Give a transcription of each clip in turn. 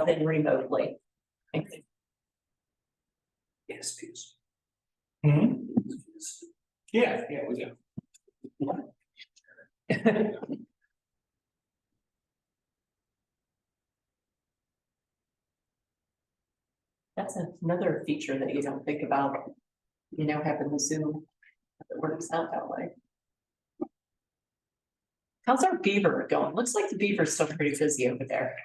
than remotely. Yes, please. Yeah, we do. That's another feature that you don't think about, you know, having the Zoom, it works out that way. How's our beaver going? Looks like the beaver's still pretty busy over there.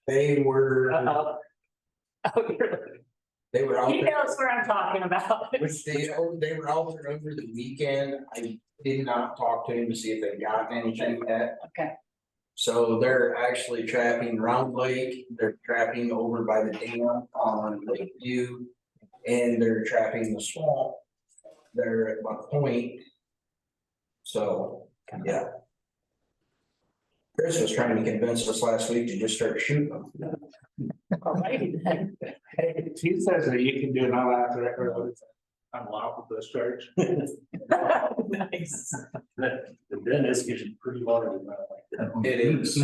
They were, Oh, they were out he there, knows what I'm talking about. they were out there over the weekend. I did not talk to him to see if they got anything yet. Okay. So they're actually trapping Round Lake, they're trapping over by the dam on Lakeview. And they're trapping the swamp. They're at my point. So, yeah. Chris was trying to convince us last week to just start shooting them. Alrighty then. Hey, he says that you can do it all after record. I'm allowed with this charge. Nice. The dentist gets pretty large. It is.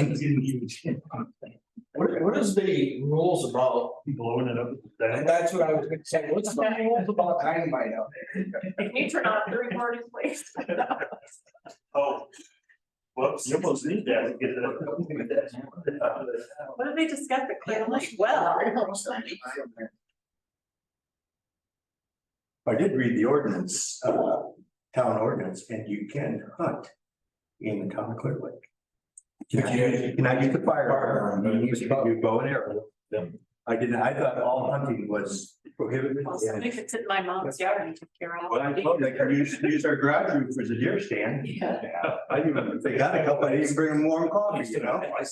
What is the rules about? Blowing it up. That's what I was gonna say. What's the rules about dynamite out there? Can you turn off the recording, please? Oh. Whoops, you almost need that to get it. What did they discuss at Clear Lake? Well. I did read the ordinance, town ordinance, and you can hunt in the town of Clear Lake. You cannot use the firearm, you use your bow and arrow. I thought all hunting was prohibited. Well, somebody could sit in my mom's yard and take care of. Well, I told them they could use our garage roof as a deer stand. Yeah. I even, if they got a couple, I didn't bring them warm coffee, you know? Right.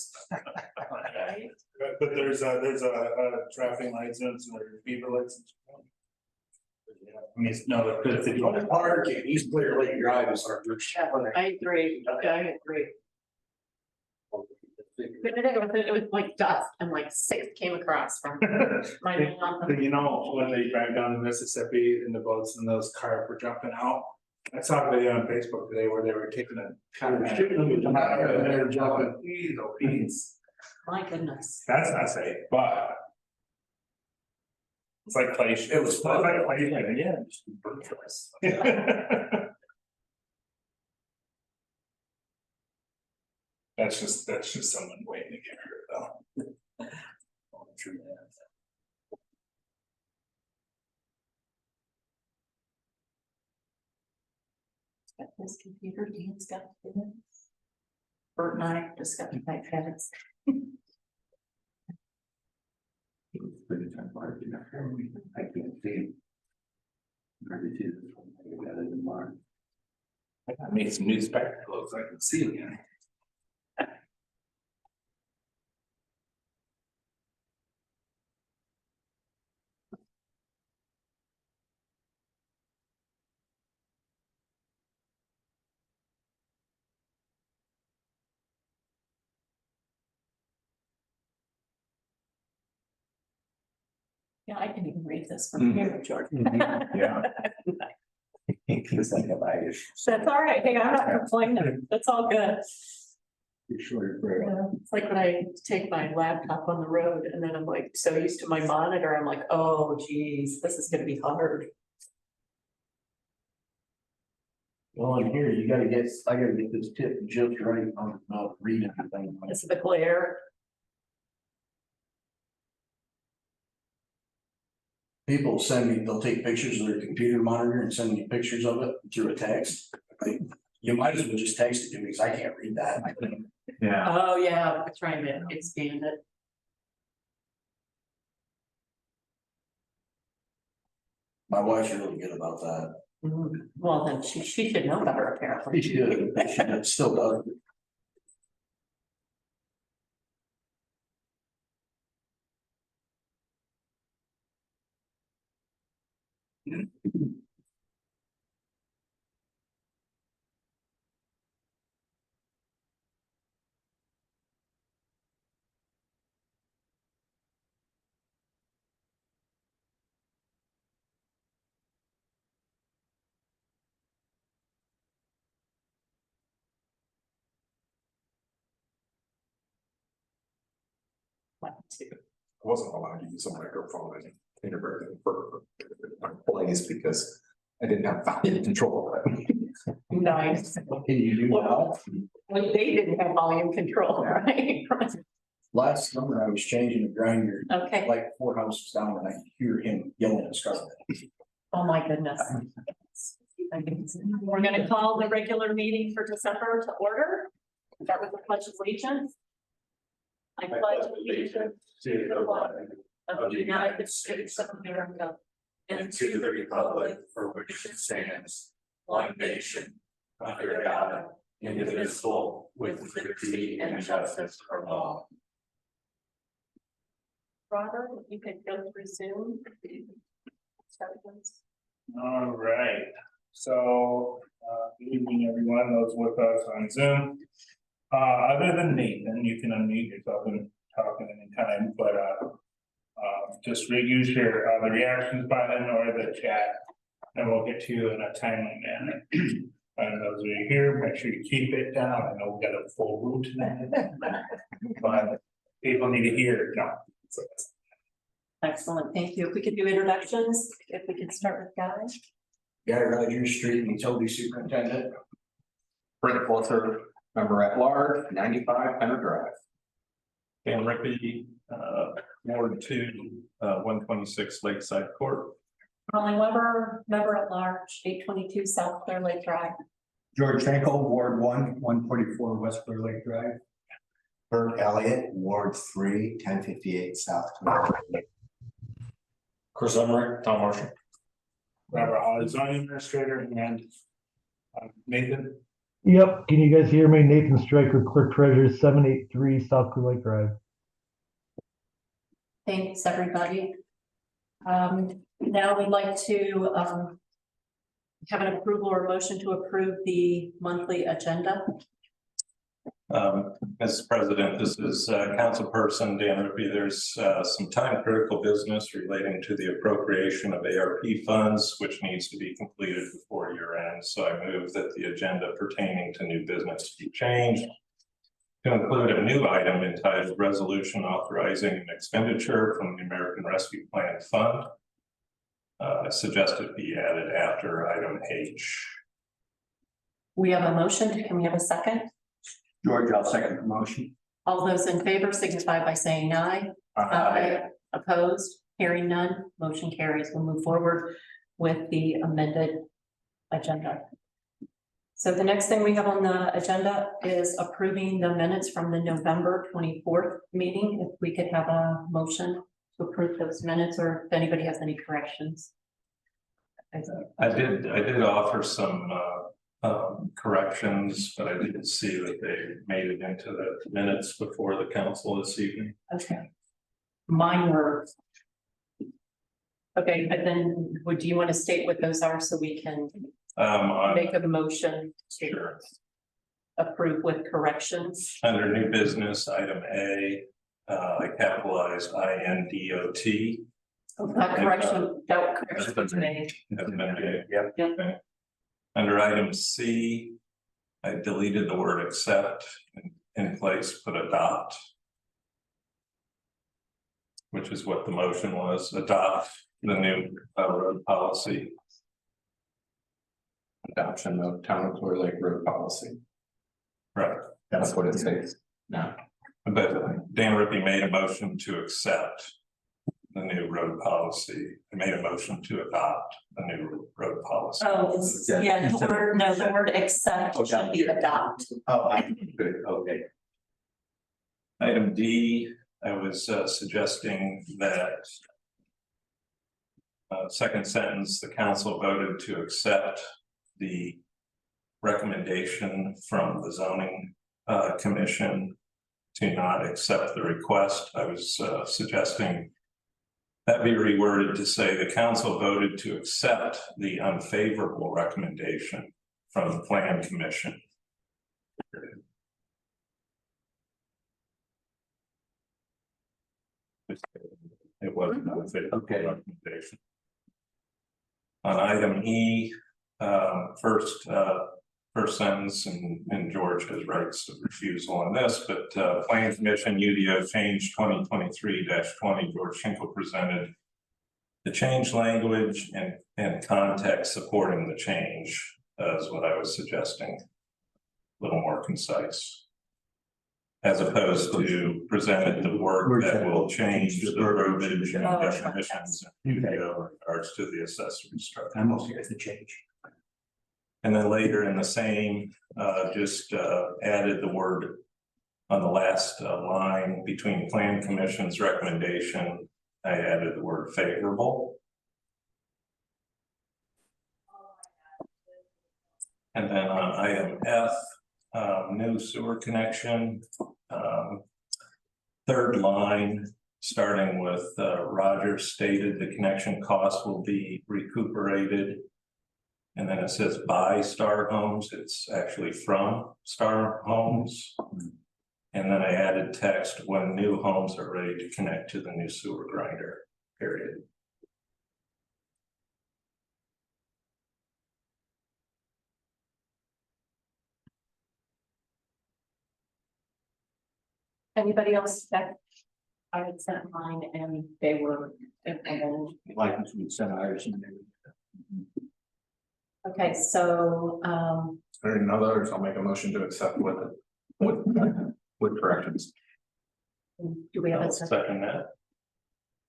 But there's a traffic light zone, so there's beaver lights. I mean, no, because if you want to Park at East Clear Lake Drive is our first. Yeah, I agree. I agree. But it was like dust and like 6 came across from my mom. you know, when they drive down to Mississippi in the boats and those cars were jumping out. I saw a video on Facebook today where they were taking a kind of shooting them and they were jumping, please, oh, please. My goodness. That's not safe, but. It's like clay. It was fun. Like clay. Yeah. That's just someone waiting to get hurt though. Got this computer, Dean's got this. Bert and I just got the iPads. I can't see. I made some new spectacles I can see again. Yeah, I can even read this from here, Jordan. Yeah. It's like a bag. That's all right. Hey, I'm not complaining. That's all good. You're sure. Yeah, it's like when I take my laptop on the road and then I'm like so used to my monitor, I'm like, oh geez, this is gonna be hard. Well, in here, I gotta get this tip just right on not reading everything. It's the glare. People send me, they'll take pictures of their computer monitor and send me pictures of it through a text. Like, you might as well just text it to me because I can't read that. Yeah. Oh, yeah, we're trying to expand it. My wife's really good about that. Well, then she should know better apparently. She still does. 22. I wasn't allowed to use a microphone in kindergarten for my plays because I didn't have volume control of it. Nice. What can you do now? Well, they didn't have volume control, right? Last summer I was changing the grinder, Okay, like 4 houses down, and I hear him yelling at Scarlett. oh my goodness. We're gonna call the regular meeting for December to order. Start with the pledge of allegiance. I pledge allegiance to the flag of the United States of America and to the republic for which it stands, one nation, under God, indivisible, with liberty and justice for all. Robert, if you could go through Zoom. Start with us. All right, so, good evening, everyone, those with us on Zoom. Other than Nathan, you can unmute yourself and talk at any time, but, just use your, the reactions button or the chat. And we'll get to you in a timely manner. And those of you here, make sure you keep it down. I know we got a full room tonight. But people need to hear it, no. So, Excellent, thank you. If we could do introductions, if we could start with Guy. Guy Rogers, street utility superintendent. Brent Walter, member at large, 95 Penner Drive. Dan Rippey, Ward 2, 126 Lakeside Court. Colleen Weber, member at large, 822 South Clear Lake Drive. George Schenkel, Ward 1, 144 West Clear Lake Drive. Bert Elliott, Ward 3, 1058 South Clear Lake. Chris Emmerich, Tom Marshall. Robert Holly, zoning administrator, and Nathan. Yep, can you guys hear me? Nathan Stryker, Clerk Treasurer, 783 South Clear Lake Drive. Thanks, everybody. Now we'd like to have an approval or motion to approve the monthly agenda. Mr. President, this is Councilperson Dan Rippey. There's some time critical business relating to the appropriation of ARP funds, which needs to be completed before year end. So I move that the agenda pertaining to new business be changed to include a new item entitled Resolution Authorizing an Expenditure from the American Rescue Plan Fund. I suggest it be added after item H. We have a motion. Can we have a second? George, I'll second the motion. All those in favor signify by saying aye. Opposed, hearing none, motion carries. We'll move forward with the amended agenda. So the next thing we have on the agenda is approving the minutes from the November 24th meeting. If we could have a motion to approve those minutes, or if anybody has any corrections. I did offer some corrections, but I didn't see that they made it into the minutes before the council this evening. Okay. Mine were. Okay, and then would you want to state what those are so we can make a motion to Sure. approve with corrections? Under new business, item A, I capitalized INDOT. That correction was made. Has been made. Yep. Okay. Under item C, I deleted the word accept and in place put adopt, which is what the motion was, adopt the new road policy. Adoption of Town of Clear Lake road policy. Right. That's what it says now. But Dan Rippey made a motion to accept the new road policy. I made a motion to adopt the new road policy. Oh, yeah, the word accept should be adopt. Oh, good, okay. Item D, I was suggesting that second sentence, the council voted to accept the recommendation from the zoning commission to not accept the request. I was suggesting that be reworded to say the council voted to accept the unfavorable recommendation from the plan commission. It wasn't an unfavorable recommendation. On item E, first first sentence, and George has rights of refusal on this, but Planning Commission UDO change 2023-20, George Hinkle presented the change language and context supporting the change, is what I was suggesting. A little more concise. As opposed to presented the work that will change the verbiage and Oh, definitions in regards to the accessory structure. I'm okay with the change. And then later in the same, just added the word on the last line between Plan Commission's recommendation, I added the word favorable. And then on item F, new sewer connection, third line, starting with Roger stated the connection cost will be recuperated. And then it says by Star Homes, it's actually from Star Homes. And then I added text when new homes are ready to connect to the new sewer grinder, period. Anybody else that I had sent mine and they were implemented? Like we sent ours and Okay, so, There are others, I'll make a motion to accept with corrections. do we have I'll a second? second that.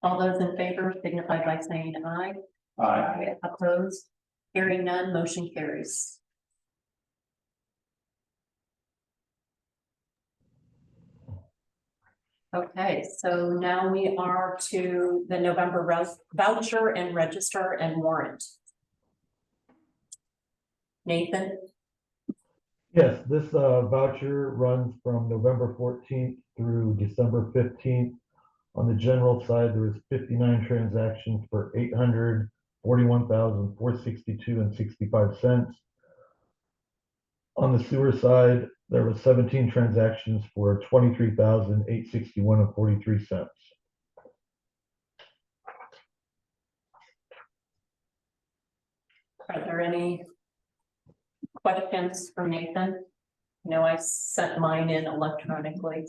All those in favor signify by saying aye. Opposed? Hearing none, motion carries. Okay, so now we are to the November voucher and register and warrant. Nathan? Yes, this voucher runs from November 14th through December 15th. On the general side, there was 59 transactions for $841,462.65. On the sewer side, there was 17 transactions for $23,861.43. Are there any questions for Nathan? No, I sent mine in electronically.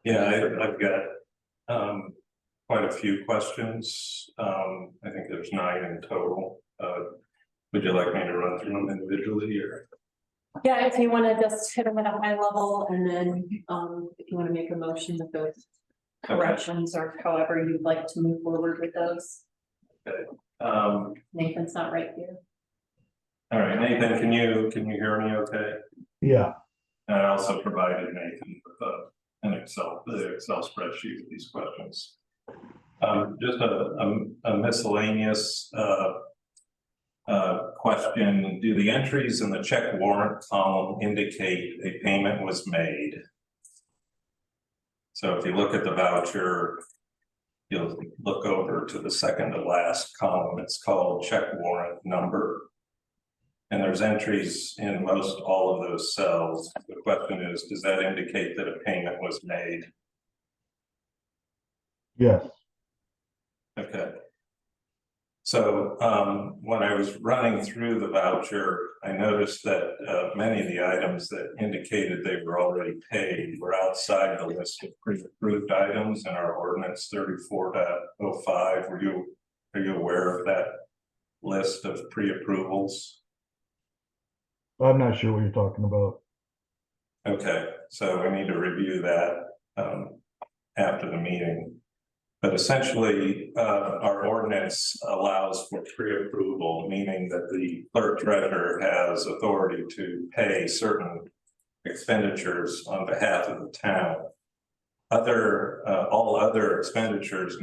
Yeah, I've got quite a few questions. I think there's 9 in total. Would you like me to run through them individually or? Yeah, if you want to just hit them at a high level and then if you want to make a motion with those corrections or however you'd like to move forward with those. Okay. Nathan's not right here. All right, Nathan, can you hear me okay? Yeah, And I also provided Nathan with the Excel spreadsheet with these questions. Just a miscellaneous question. Do the entries in the check warrant column indicate a payment was made? So if you look at the voucher, you'll look over to the second to last column. It's called check warrant number. And there's entries in most all of those cells. The question is, does that indicate that a payment was made? yes. Okay. So when I was running through the voucher, I noticed that many of the items that indicated they were already paid were outside the list of pre-approved items in our ordinance 34.05. Are you aware of that list of pre-approvals? I'm not sure what you're talking about. Okay, so we need to review that after the meeting. But essentially, our ordinance allows for pre-approval, meaning that the clerk treasurer has authority to pay certain expenditures on behalf of the town. All other expenditures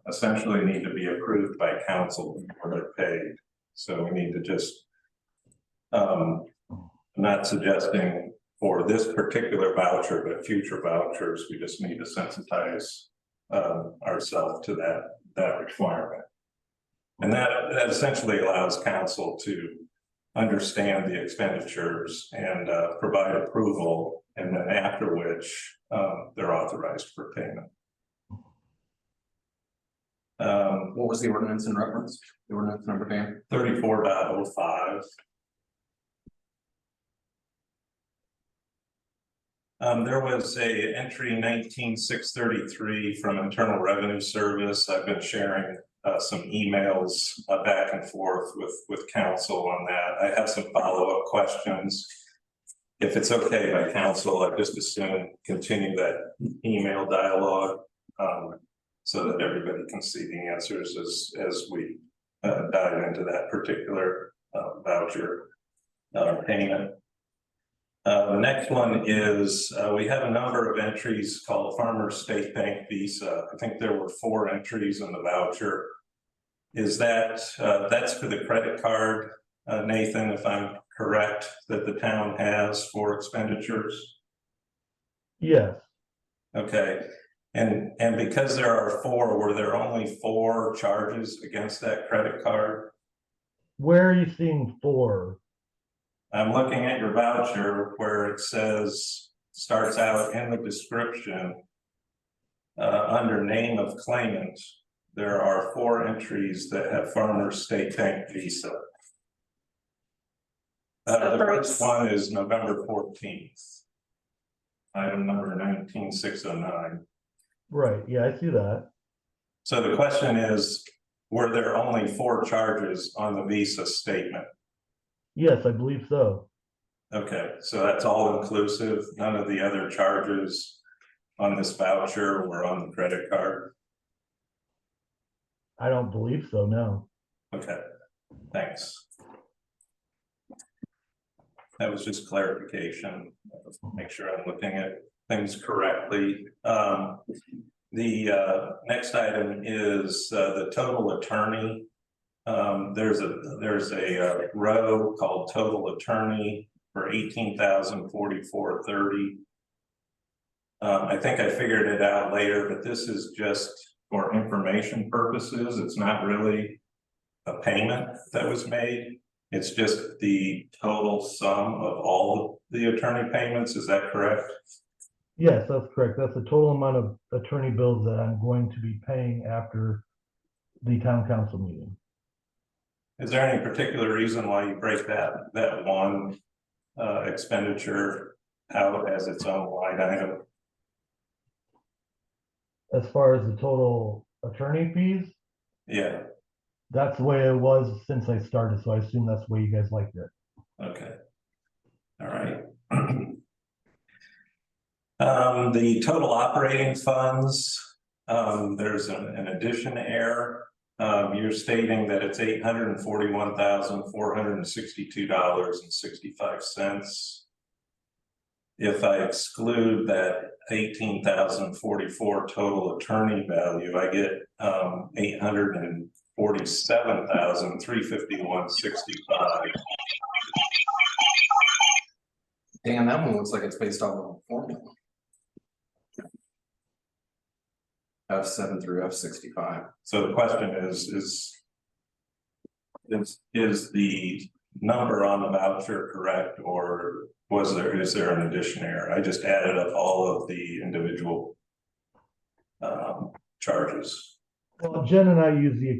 essentially need to be approved by council before they're paid. So we need to just, I'm not suggesting for this particular voucher, but future vouchers, we just need to sensitize ourselves to that requirement. And that essentially allows council to understand the expenditures and provide approval, and then after which they're authorized for payment. What was the ordinance in reference? The ordinance number, Dan? 34.05. There was a entry 19633 from Internal Revenue Service. I've been sharing some emails back and forth with council on that. I have some follow-up questions. If it's okay by council, I just assume continue that email dialogue so that everybody can see the answers as we dive into that particular voucher payment. The next one is we have a number of entries called Farmers State Bank Visa. I think there were 4 entries in the voucher. Is that that's for the credit card, Nathan, if I'm correct, that the town has for expenditures? Yes, Okay, and because there are 4, were there only 4 charges against that credit card? where are you seeing 4? I'm looking at your voucher where it says, starts out in the description. Under name of claimant, there are 4 entries that have Farmers State Bank Visa. The first one is November 14th. Item number 19609. Right, yeah, I see that. So the question is, were there only 4 charges on the Visa statement? Yes, I believe so. Okay, so that's all inclusive. None of the other charges on this voucher were on the credit card. I don't believe so, no. Okay, thanks. That was just clarification. Make sure I'm looking at things correctly. The next item is the total attorney. There's a row called total attorney for $18,044.30. I think I figured it out later, but this is just for information purposes. It's not really a payment that was made. It's just the total sum of all the attorney payments. Is that correct? Yes, that's correct. That's the total amount of attorney bills that I'm going to be paying after the town council meeting. Is there any particular reason why you break that one expenditure out as its own line item? As far as the total attorney fees, Yeah, that's the way it was since I started, so I assume that's the way you guys liked it. okay. All right. The total operating funds, there's an addition error. You're stating that it's $841,462.65. If I exclude that $18,044 total attorney value, I get $847,351.65. Dan, that one looks like it's based on the formula. F7 through F65. So the question is the number on the voucher correct, or is there an addition error? I just added up all of the individual charges. Well, Jen and I use the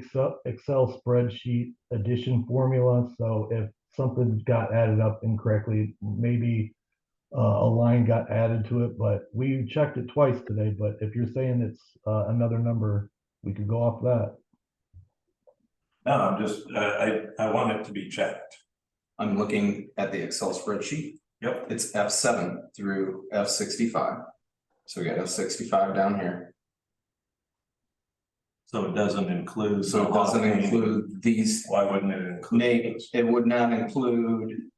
Excel spreadsheet addition formula, so if something got added up incorrectly, maybe a line got added to it, but we checked it twice today. But if you're saying it's another number, we could go off that. No, I'm just, I want it to be checked. I'm looking at the Excel spreadsheet. Yep. It's F7 through F65. So we got F65 down here. So it doesn't include. So it doesn't include these. Why wouldn't it include? Nate, it would not include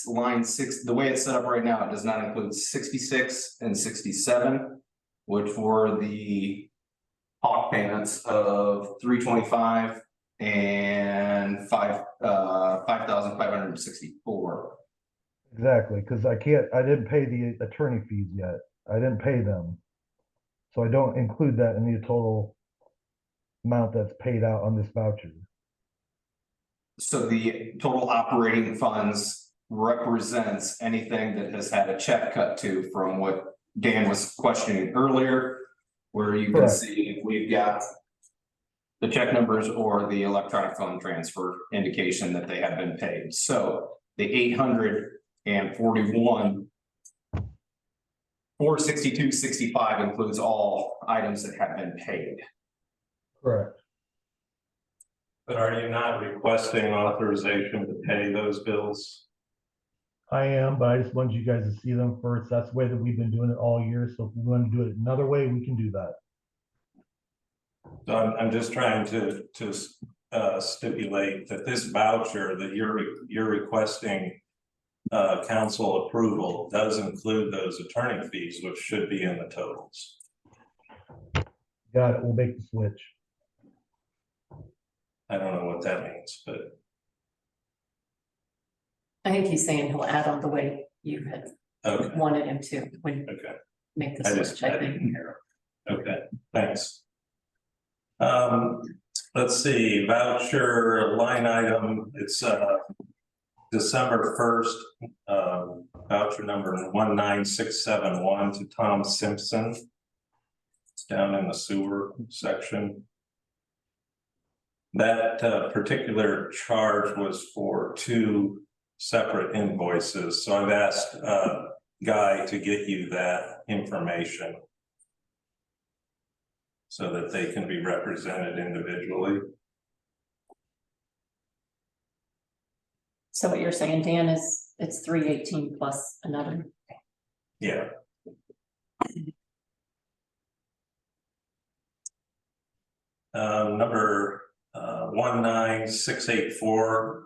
line 6, the way it's set up right now, it does not include 66 and 67, which were the hawk payments of 325 and 5,564. Exactly, because I didn't pay the attorney fees yet. I didn't pay them. So I don't include that in the total amount that's paid out on this voucher. So the total operating funds represents anything that has had a check cut to from what Dan was questioning earlier, where you can Correct. see if we've got the check numbers or the electronic fund transfer indication that they have been paid. So the 841 462.65 includes all items that have been paid. Correct. But are you not requesting authorization to pay those bills? I am, but I just wanted you guys to see them first. That's the way that we've been doing it all year. So if we want to do it another way, we can do that. So I'm just trying to stipulate that this voucher that you're requesting council approval does include those attorney fees, which should be in the totals. Got it. We'll make the switch. I don't know what that means, but I think he's saying he'll add on the way you had okay, wanted him to when okay. make the I switch, just I didn't think. hear. Okay, thanks. Let's see, voucher line item, it's December 1st, voucher number 19671 to Tom Simpson. It's down in the sewer section. That particular charge was for 2 separate invoices, so I've asked Guy to get you that information so that they can be represented individually. So what you're saying, Dan, is it's 318 plus another. Yeah. Number 19684,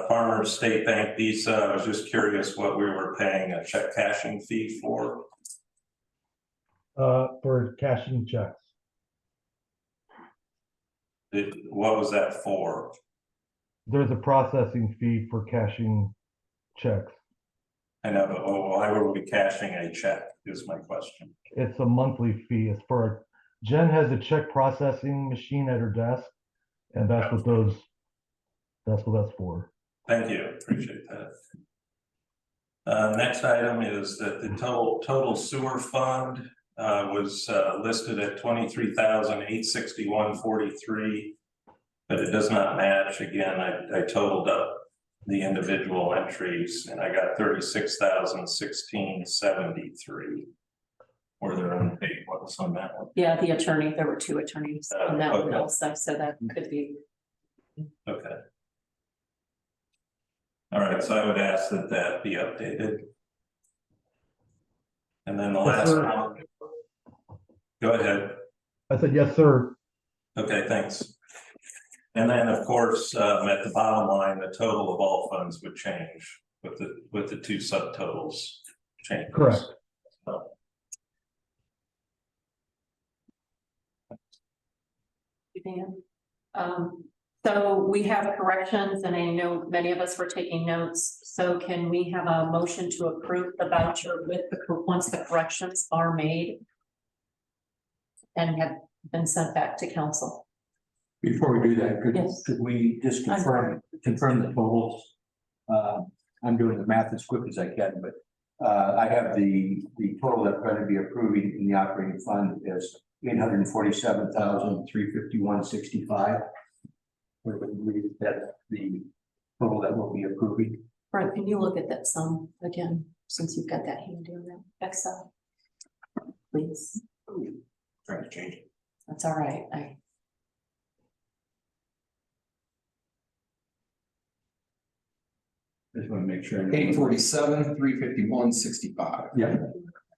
Farmers State Bank Visa. I was just curious what we were paying a check cashing fee for. For cashing checks. What was that for? There's a processing fee for cashing checks. I know, but why were we cashing a check is my question. It's a monthly fee. It's for, Jen has a check processing machine at her desk. And that's what that's for. Thank you, appreciate that. Next item is that the total sewer fund was listed at 23,861.43, but it does not match. Again, I totaled up the individual entries and I got 36,016.73. Were there unpaid ones on that one? Yeah, the attorney, there were 2 attorneys on that one Okay. also, so that could be. Okay. All right, so I would ask that that be updated. And then the last one. Go ahead. I said, yes, sir. Okay, thanks. And then, of course, at the bottom line, the total of all funds would change with the 2 subtotals change. Correct. Dan. So we have corrections and I know many of us were taking notes. So can we have a motion to approve the voucher with once the corrections are made? And have been sent back to council? Before we do that, Yes. could we just confirm the totals? I'm doing the math as quick as I can, but I have the total that we're going to be approving in the operating fund is 847,351.65. That's the total that we'll be approving. Brent, can you look at that sum again, since you've got that handy on that Excel? Please, Trying to change it. that's all right. Just want to make sure. 847,351.65. Yeah,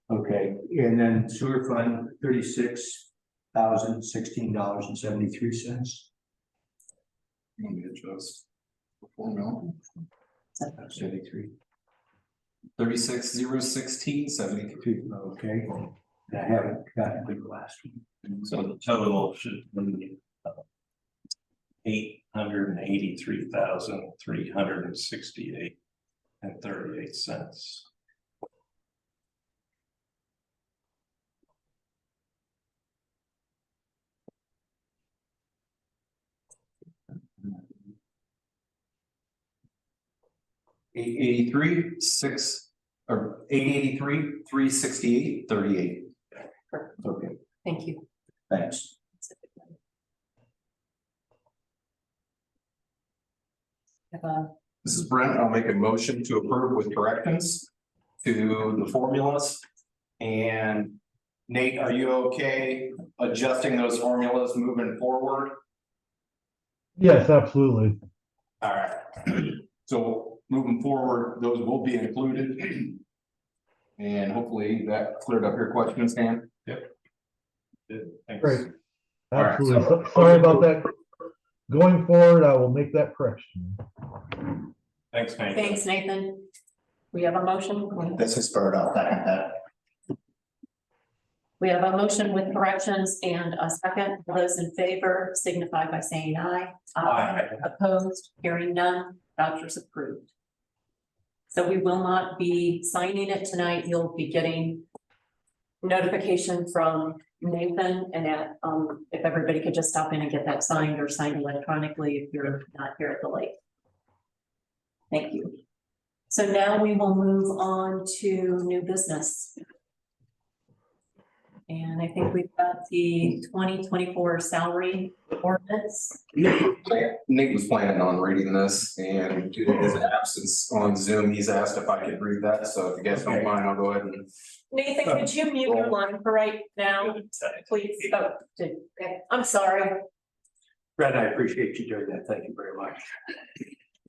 okay, and then sewer fund, $36,016.73. Let me adjust. 4 mil. 73. 36,016.73. Okay, and I haven't gotten the last one. So the total should be 883,368.38. $883,368.38. Okay, Thank you. thanks. Have a This is Brent. I'll make a motion to approve with corrections. to the formulas. And Nate, are you okay adjusting those formulas moving forward? Yes, absolutely. All right. So moving forward, those will be included. And hopefully that cleared up your question, Stan. Thanks. Great. All right, Absolutely. so- Sorry about that. Going forward, I will make that correction. Thanks, Nate. Thanks, Nathan. We have a motion. This is Bird, I'll second that. We have a motion with corrections and a second. All those in favor signify by saying aye. Aye. Opposed, hearing none, vouchers approved. So we will not be signing it tonight. You'll be getting notification from Nathan and if everybody could just stop in and get that signed or signed electronically if you're not here at the lake. Thank you. So now we will move on to new business. And I think we've got the 2024 salary ordinance. Nate was planning on reading this, and due to his absence on Zoom, he's asked if I could read that, so if you guys don't mind, I'll go ahead and. Nathan, could you mute your line for right now, please? Oh, okay. I'm sorry. Brad, I appreciate you doing that. Thank you very much.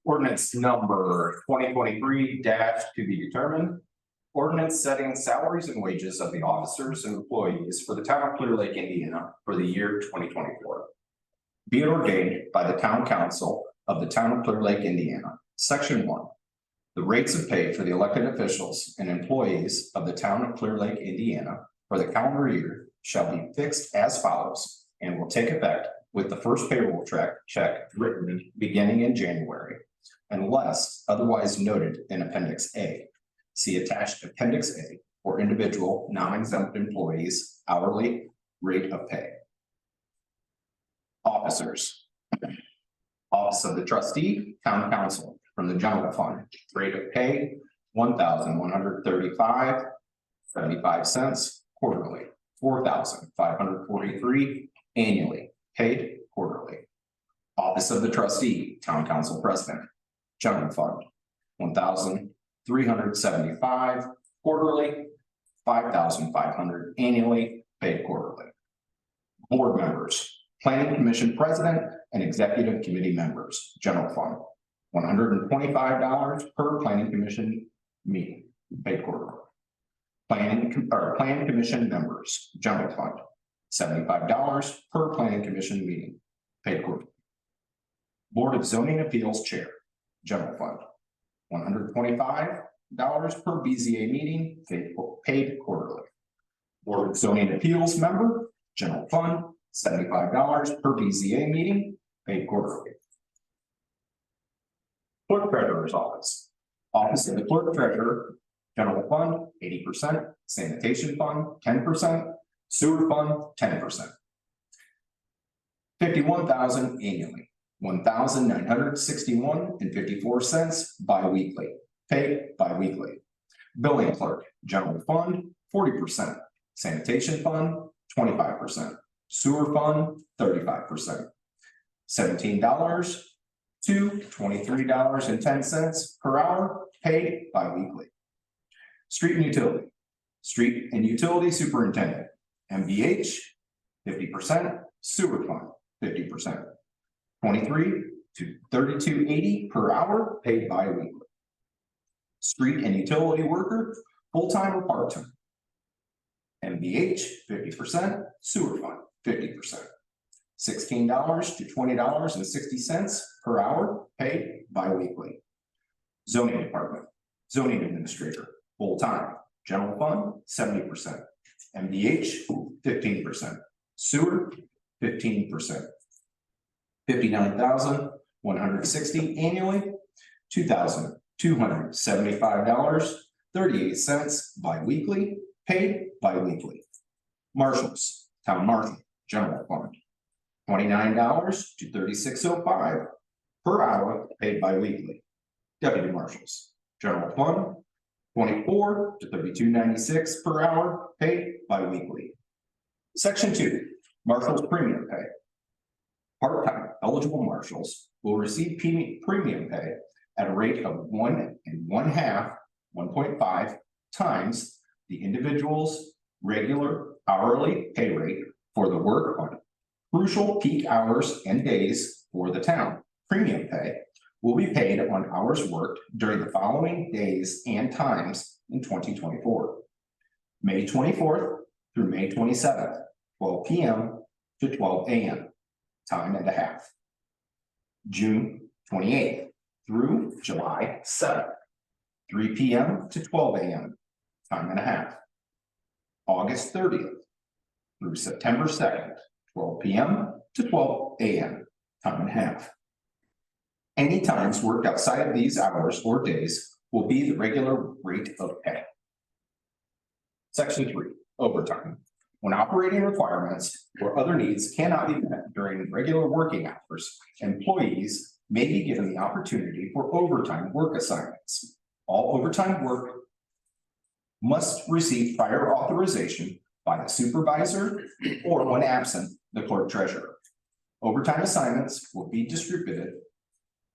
Ordinance number 2023 to be determined. Ordinance setting salaries and wages of the officers and employees for the town of Clear Lake, Indiana for the year 2024. Be it ordained by the town council of the town of Clear Lake, Indiana. Section 1. The rates of pay for the elected officials and employees of the town of Clear Lake, Indiana for the calendar year shall be fixed as follows and will take effect with the first payroll check written beginning in January, unless otherwise noted in Appendix A. See attached Appendix A for individual non-exempt employees' hourly rate of pay. Officers. Office of the Trustee, Town Council, from the General Fund, rate of pay $1,135.75 quarterly, $4,543 annually, paid quarterly. Office of the Trustee, Town Council President, General Fund, $1,375 quarterly, $5,500 annually, paid quarterly. Board members, Planning Commission President and Executive Committee members, General Fund, $125 per Planning Commission meeting, paid quarterly. Planning Commission members, General Fund, $75 per Planning Commission meeting, paid quarterly. Board of Zoning Appeals Chair, General Fund, $125 per BZA meeting, paid quarterly. Board of Zoning Appeals member, General Fund, $75 per BZA meeting, paid quarterly. Clerk Treasurer's Office. Office of the Clerk Treasurer, General Fund, 80%, Sanitation Fund, 10%, Sewer Fund, 10%. $51,000 annually, $1,961.54 bi-weekly, paid bi-weekly. Building Clerk, General Fund, 40%, Sanitation Fund, 25%, Sewer Fund, 35%. $17 to $23.10 per hour, paid bi-weekly. Street and Utility. Street and Utility Superintendent, MVH, 50%, Sewer Fund, 50%. $23 to $32.80 per hour, paid bi-weekly. Street and Utility Worker, full-time or part-time. MVH, 50%, Sewer Fund, 50%. $16 to $20.60 per hour, paid bi-weekly. Zoning Department, Zoning Administrator, full-time, General Fund, 70%. MVH, 15%. Sewer, 15%. $59,160 annually, $2,275.38 bi-weekly, paid bi-weekly. Marshals, Town Marshal, General Fund, $29 to $36.05 per hour, paid bi-weekly. Deputy Marshals, General Fund, $24 to $32.96 per hour, paid bi-weekly. Section 2, Marshals Premium Pay. Part-time eligible marshals will receive premium pay at a rate of 1.5 times the individual's regular hourly pay rate for the work on crucial peak hours and days for the town. Premium pay will be paid on hours worked during the following days and times in 2024. May 24th through May 27th, 12 p.m. to 12 a.m., time and a half. June 28th through July 7th, 3 p.m. to 12 a.m., time and a half. August 30th through September 2nd, 12 p.m. to 12 a.m., time and a half. Any times worked outside of these hours or days will be the regular rate of pay. Section 3, overtime. When operating requirements or other needs cannot be met during regular working hours, employees may be given the opportunity for overtime work assignments. All overtime work must receive prior authorization by the supervisor or, when absent, the clerk treasurer. Overtime assignments will be distributed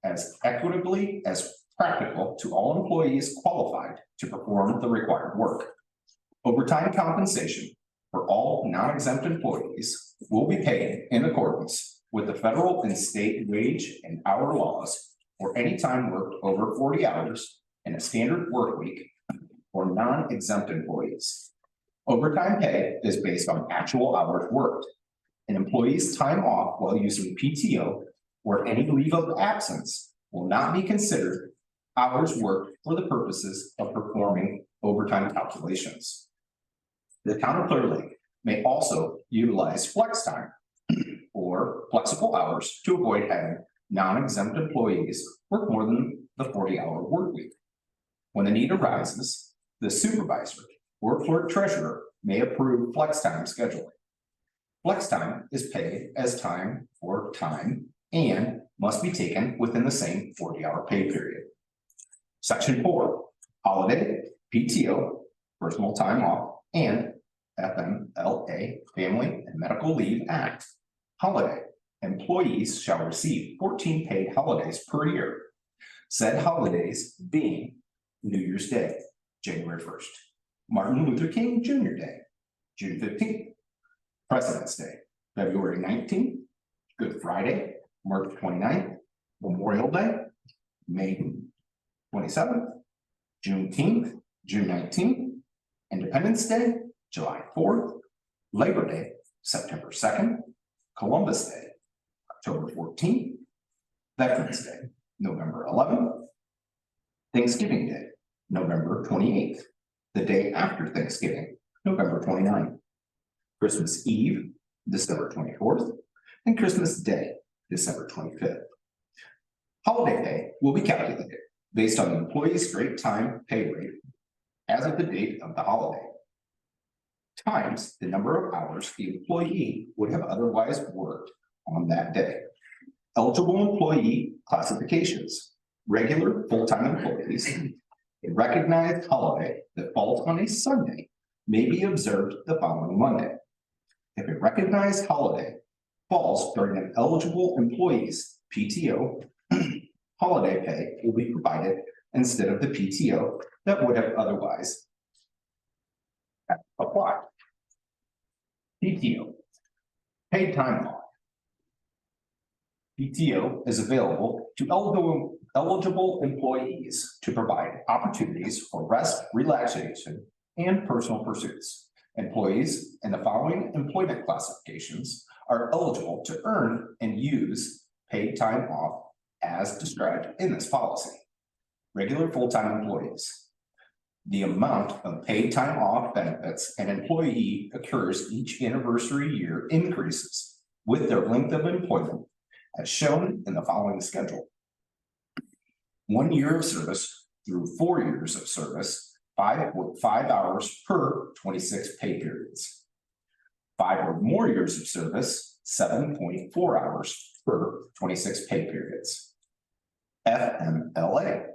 as equitably as practical to all employees qualified to perform the required work. Overtime compensation for all non-exempt employees will be paid in accordance with the federal and state wage and hour laws for any time worked over 40 hours in a standard work week for non-exempt employees. Overtime pay is based on actual hours worked. An employee's time off while using PTO or any leave of absence will not be considered hours worked for the purposes of performing overtime calculations. The town of Clear Lake may also utilize flex time or flexible hours to avoid having non-exempt employees work more than the 40-hour work week. When the need arises, the supervisor or clerk treasurer may approve flex time scheduling. Flex time is paid as time for time and must be taken within the same 40-hour pay period. Section 4, holiday, PTO, personal time off, and FMLA, Family and Medical Leave Act. Holiday, employees shall receive 14 paid holidays per year. Said holidays being New Year's Day, January 1st, Martin Luther King Jr. Day, June 15th, President's Day, February 19th, Good Friday, March 29th, Memorial Day, May 27th, Juneteenth, June 19th, Independence Day, July 4th, Labor Day, September 2nd, Columbus Day, October 14th, Veterans Day, November 11th, Thanksgiving Day, November 28th, the day after Thanksgiving, November 29th, Christmas Eve, December 24th, and Christmas Day, December 25th. Holiday pay will be calculated based on the employee's straight time pay rate as of the date of the holiday, times the number of hours the employee would have otherwise worked on that day. Eligible employee classifications, regular full-time employees, a recognized holiday that falls on a Sunday may be observed the following Monday. If a recognized holiday falls during an eligible employee's PTO, holiday pay will be provided instead of the PTO that would have otherwise applied. PTO, paid time off. PTO is available to eligible employees to provide opportunities for rest, relaxation, and personal pursuits. Employees in the following employment classifications are eligible to earn and use paid time off as described in this policy. Regular full-time employees. The amount of paid time off benefits an employee occurs each anniversary year increases with their length of employment as shown in the following schedule. 1 year of service through 4 years of service, 5.5 hours per 26 pay periods. 5 or more years of service, 7.4 hours per 26 pay periods. FMLA.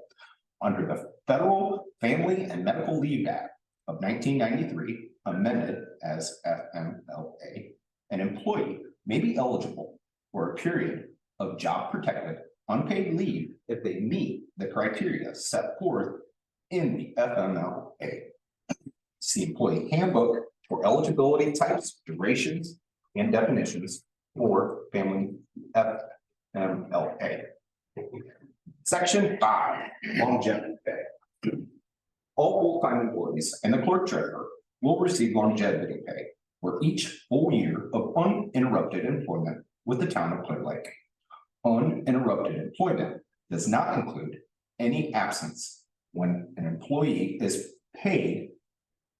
Under the Federal Family and Medical Leave Act of 1993, amended as FMLA, an employee may be eligible for a period of job-protected unpaid leave if they meet the criteria set forth in the FMLA. See employee handbook for eligibility types, durations, and definitions for family FMLA. Section 5, longevity pay. All full-time employees and the clerk treasurer will receive longevity pay for each full year of uninterrupted employment with the town of Clear Lake. Uninterrupted employment does not include any absence when an employee is paid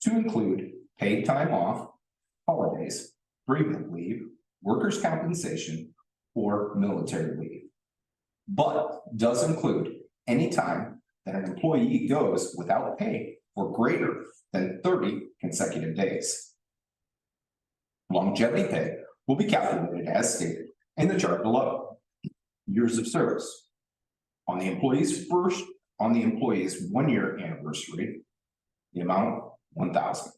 to include paid time off, holidays, bereavement leave, workers' compensation, or military leave. But does include any time that an employee goes without pay for greater than 30 consecutive days. Longevity pay will be calculated as stated in the chart below. Years of service. On the employee's 1 year anniversary, the amount 1,000.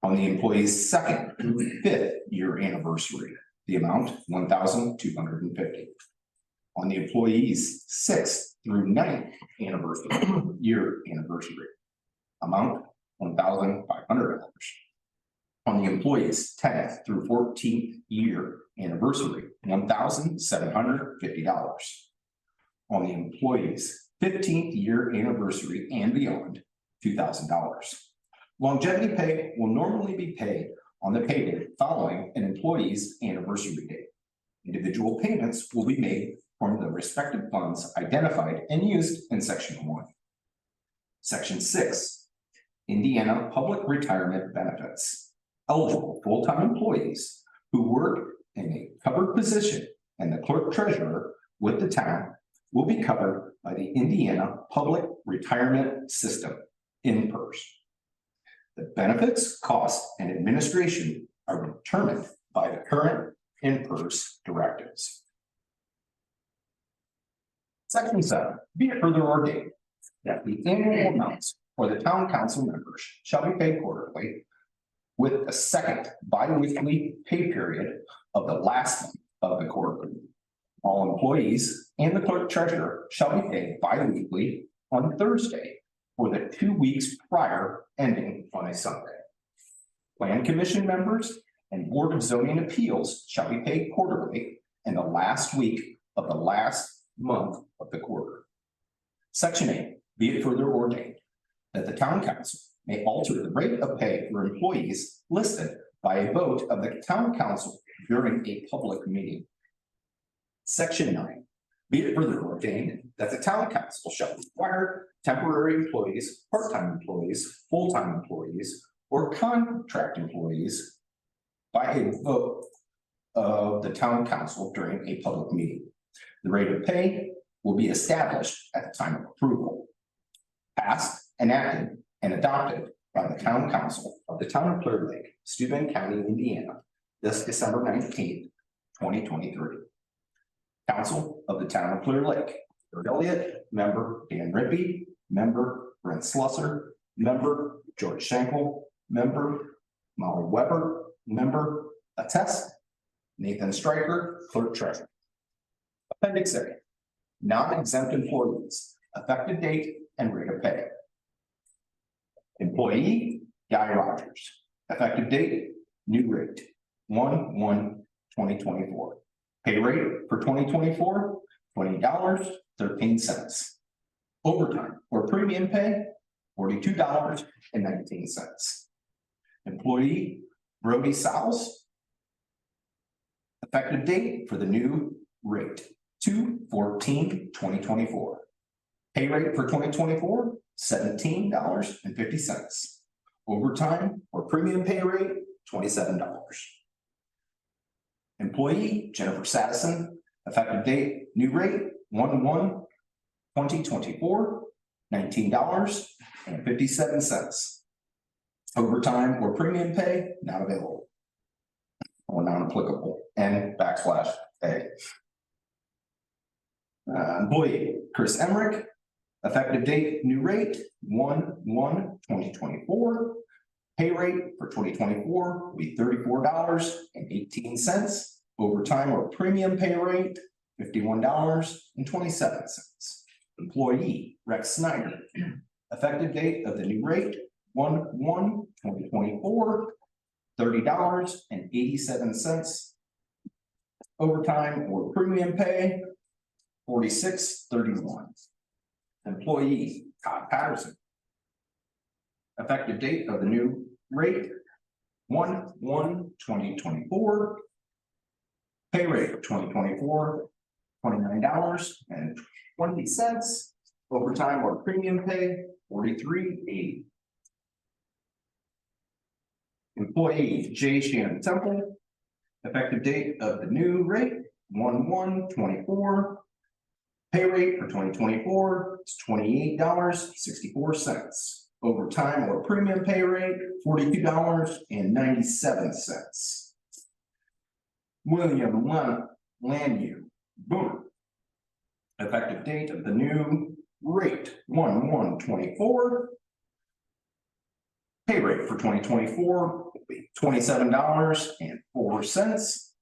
On the employee's 2nd through 5th year anniversary, the amount 1,250. On the employee's 6th through 9th year anniversary, amount $1,500. On the employee's 10th through 14th year anniversary, $1,750. On the employee's 15th year anniversary and beyond, $2,000. Longevity pay will normally be paid on the pay date following an employee's anniversary date. Individual payments will be made from the respective funds identified and used in Section 1. Section 6, Indiana Public Retirement Benefits. Eligible full-time employees who work in a covered position and the clerk treasurer with the town will be covered by the Indiana Public Retirement System, INPERS. The benefits, costs, and administration are determined by the current INPERS directives. Section 7, be it further ordained that the annual amounts for the town council members shall be paid quarterly with a second bi-weekly pay period of the last month of the quarter. All employees and the clerk treasurer shall be paid bi-weekly on Thursday for the 2 weeks prior ending on a Sunday. Plan commission members and Board of Zoning Appeals shall be paid quarterly in the last week of the last month of the quarter. Section 8, be it further ordained that the town council may alter the rate of pay for employees listed by a vote of the town council during a public meeting. Section 9, be it further ordained that the town council shall require temporary employees, part-time employees, full-time employees, or contract employees by a vote of the town council during a public meeting. The rate of pay will be established at the time of approval. Passed, enacted, and adopted by the town council of the town of Clear Lake, Steuben County, Indiana, this December 19th, 2023. Council of the town of Clear Lake, Eric Elliott, member Dan Rippey, member Brent Slusser, member George Schenkel, member Molly Weber, member Attest, Nathan Stryker, clerk treasurer. Appendix A, non-exempt employees, effective date and rate of pay. Employee, Guy Rogers, effective date, new rate, 1/1/2024. Pay rate for 2024, $20.13. Overtime or premium pay, $42.19. Employee, Brody Sowles, effective date for the new rate, 2/14/2024. Pay rate for 2024, $17.50. Overtime or premium pay rate, $27. Employee, Jennifer Sattison, effective date, new rate, 1/1/2024, $19.57. Overtime or premium pay, not available or non-applicable, and /A. Employee, Chris Emmerich, effective date, new rate, 1/1/2024. Pay rate for 2024 will be $34.18. Overtime or premium pay rate, $51.27. Employee, Rex Snyder, effective date of the new rate, 1/1/2024, $30.87. Overtime or premium pay, $46.31. Employee Todd Patterson. Effective date of the new rate, 1/1/2024. Pay rate of 2024, $29.20. Overtime or premium pay, $43.80. Employee J. Shannon Temple. Effective date of the new rate, 1/1/24. Pay rate for 2024 is $28.64. Overtime or premium pay rate, $42.97. William Lanyu Boomer. Effective date of the new rate, 1/1/24. Pay rate for 2024 will be $27.04.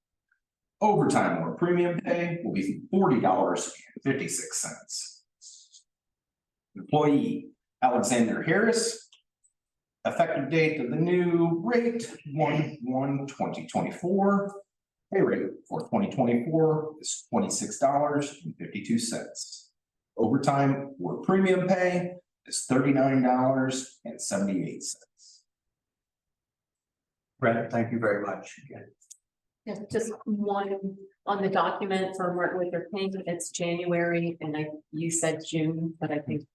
Overtime or premium pay will be $40.56. Employee Alexander Harris. Effective date of the new rate, 1/1/2024. Pay rate for 2024 is $26.52. Overtime or premium pay is $39.78. Brett, thank you very much again. Yeah, just one on the document for with your payment, it's January and you said June, but I think,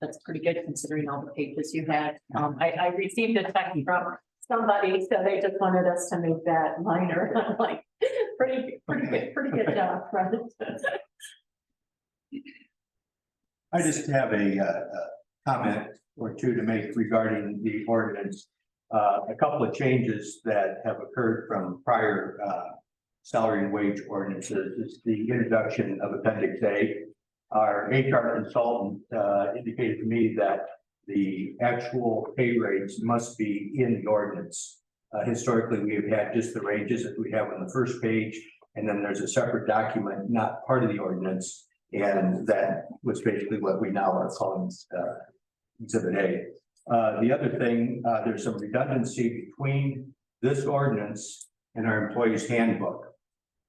that's pretty good considering all the pages you had. I received a text from somebody, so they just wanted us to make that minor. I'm like, pretty good job, Fred. I just have a comment or two to make regarding the ordinance. A couple of changes that have occurred from prior salary and wage ordinances is the introduction of Appendix A. Our HR consultant indicated to me that the actual pay rates must be in the ordinance. Historically, we have had just the ranges that we have on the first page, and then there's a separate document, not part of the ordinance. And that was basically what we now are calling Exhibit A. The other thing, there's some redundancy between this ordinance and our employees handbook.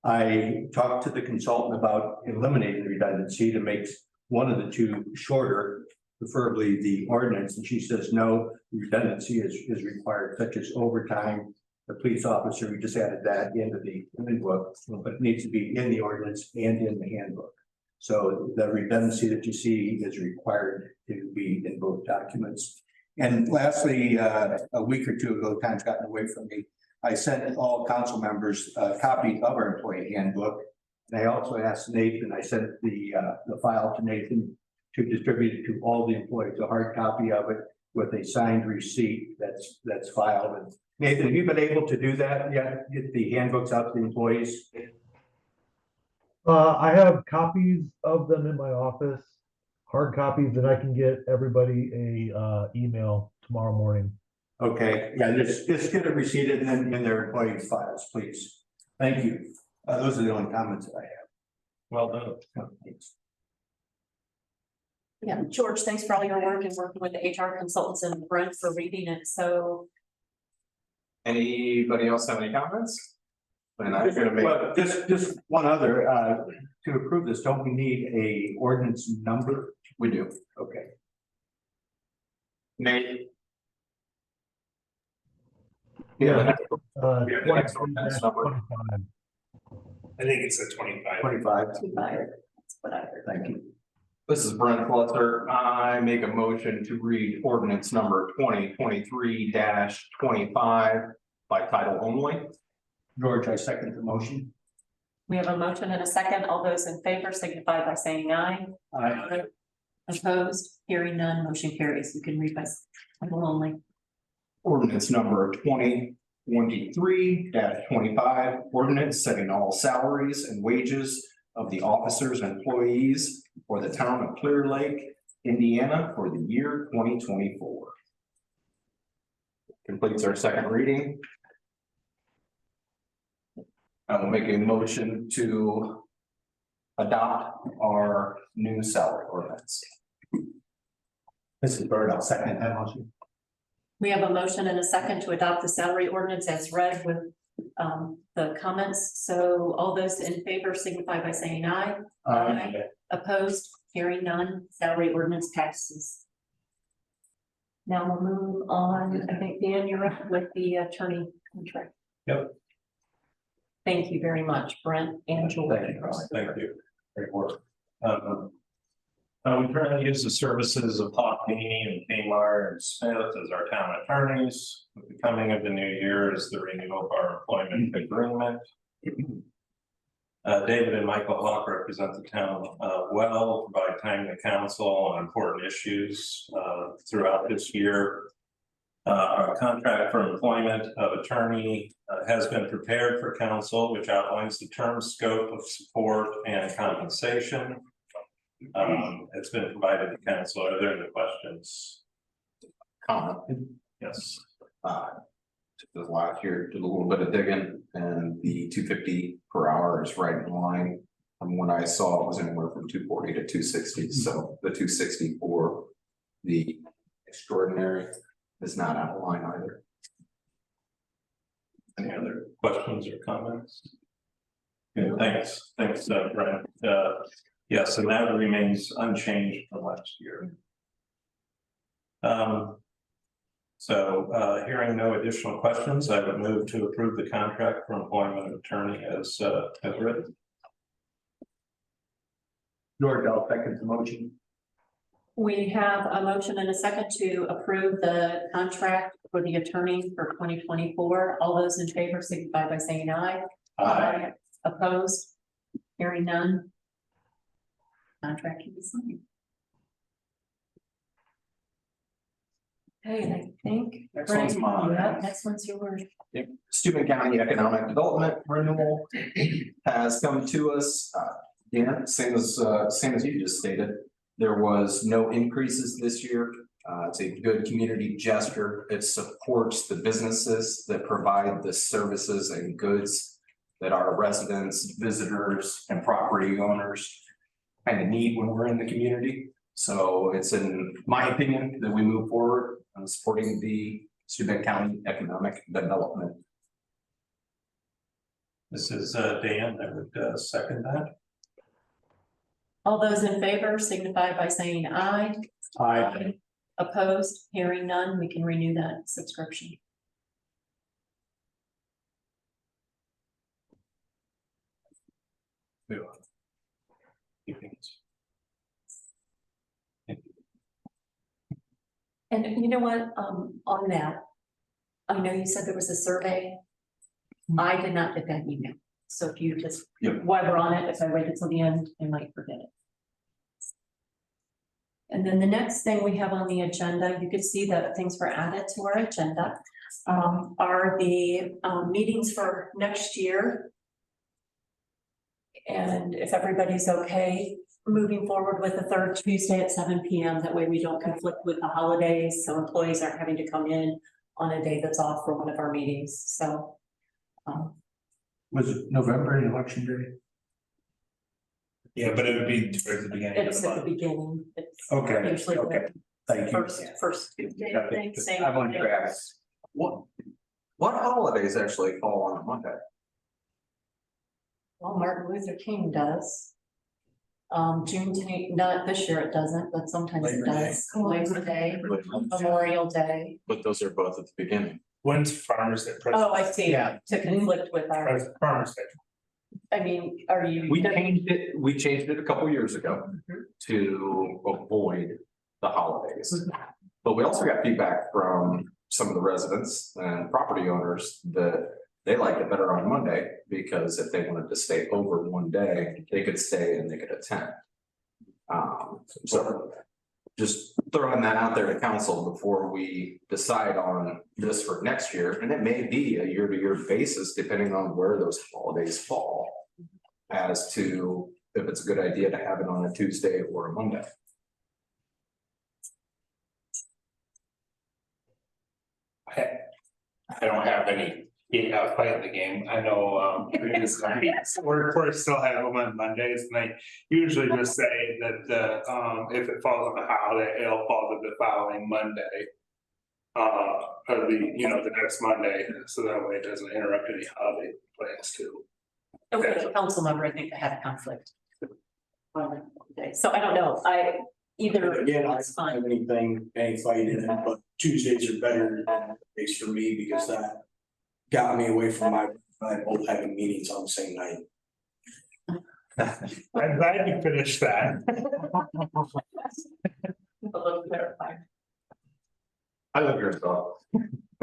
I talked to the consultant about eliminating the redundancy to make one of the two shorter, preferably the ordinance, and she says, no, redundancy is required, such as overtime. The police officer, we just added that into the handbook, but it needs to be in the ordinance and in the handbook. So the redundancy that you see is required to be in both documents. And lastly, a week or two ago, time's gotten away from me. I sent all council members a copy of our employee handbook. And I also asked Nathan, I sent the file to Nathan to distribute it to all the employees, a hard copy of it with a signed receipt that's filed. And Nathan, have you been able to do that yet? Get the handbooks out to the employees? I have copies of them in my office, hard copies, and I can get everybody a email tomorrow morning. Okay, yeah, just get it receipted and then in their employee files, please. Thank you. Those are the only comments that I have. Well done. Thanks. Yeah, George, thanks for all your work and working with the HR consultants and Brent for reading it. So Anybody else have any comments? And I'm gonna make. Well, just one other, to approve this, don't we need a ordinance number? We do. Okay. Nate. Yeah. Yeah, the next ordinance number. 25. I think it's a 25. 25. that's what I heard. Thank you. This is Brent Fletcher. I make a motion to read ordinance number 2023-25 by title only. George, I second the motion. We have a motion and a second. All those in favor signify by saying aye. Aye. Opposed, hearing none, motion carries. You can read by title only. Ordinance number 2023-25, ordinance setting all salaries and wages of the officers and employees for the town of Clear Lake, Indiana for the year 2024. Completes our second reading. I will make a motion to adopt our new salary ordinance. This is Bird, I'll second that motion. We have a motion and a second to adopt the salary ordinance as read with the comments. So all those in favor signify by saying aye. Aye. Opposed, hearing none, salary ordinance passes. Now we'll move on. I think Dan, you're up with the attorney contract. Yep. Thank you very much, Brent and George. Thank you. Great work. We currently use the services of Hawk Meany and Kmart and Smith as our town attorneys. With the coming of the new year is the renewal of our employment agreement. David and Michael Hawk represent the town well, provide timely counsel on important issues throughout this year. Our contract for employment of attorney has been prepared for council, which outlines the term, scope of support and compensation. It's been provided to council. Are there any questions? Comment. Yes. This last year, did a little bit of digging, and the 250 per hour is right in line. From what I saw, it was anywhere from 240 to 260. So the 260 for the extraordinary is not out of line either. Any other questions or comments? Yeah, thanks, Brent. Yes, and that remains unchanged from last year. Hearing no additional questions, I would move to approve the contract for employment of attorney as written. George, I'll second the motion. We have a motion and a second to approve the contract for the attorney for 2024. All those in favor signify by saying aye. Aye. Opposed? Hearing none. Contract can be signed. Okay, and I think. Next one's mine. Yeah, next one's yours. Steuben County Economic Development Renewal has come to us. Yeah, same as you just stated. There was no increases this year. It's a good community gesture. It supports the businesses that provide the services and goods that our residents, visitors, and property owners kind of need when we're in the community. So it's in my opinion that we move forward on supporting the Steuben County Economic Development. This is Dan, I would second that. All those in favor signify by saying aye. Aye. Opposed? Hearing none, we can renew that subscription. Move on. And you know what, on that, I know you said there was a survey. I did not get that email. So if you just, while we're on it, if I wait until the end, I might forget it. And then the next thing we have on the agenda, you can see that things were added to our agenda, are the meetings for next year. And if everybody's okay, moving forward with the third Tuesday at 7 p.m. That way we don't conflict with the holidays, so employees aren't having to come in on a day that's off for one of our meetings, so. Was it November and election day? Yeah, but it would be towards the beginning of It's the at the month. beginning. It's Okay, usually okay. Thank you. first Tuesday, I think, same. I wanted to ask. What holidays actually fall on a Monday? Well, Martin Luther King does. Juneteenth, not this year it doesn't, but sometimes it does. Labor Day, Memorial Day. But those are both at the beginning. When's Farmers Day? Oh, I see, Yeah. to conflict with our, Farmers Day. I mean, are you? We changed it a couple years ago to avoid the holidays. But we also got feedback from some of the residents and property owners that they liked it better on Monday because if they wanted to stay over one day, they could stay and they could attend. So just throwing that out there to council before we decide on this for next year. And it may be a year-to-year basis, depending on where those holidays fall, as to if it's a good idea to have it on a Tuesday or a Monday. I don't have any play in the game. I know previous workforce still have them on Mondays, and I usually just say that if it falls on a holiday, it'll fall to the following Monday. Of the next Monday, so that way it doesn't interrupt any holiday plans too. Okay, the council member, I think, had a conflict. Okay, so I don't know, either, Again, I it's don't have fine. any fight in it, but Tuesdays are better days for me because that got me away from both having meetings on the same night. I'm glad you finished that. A little clarified. I live here, so.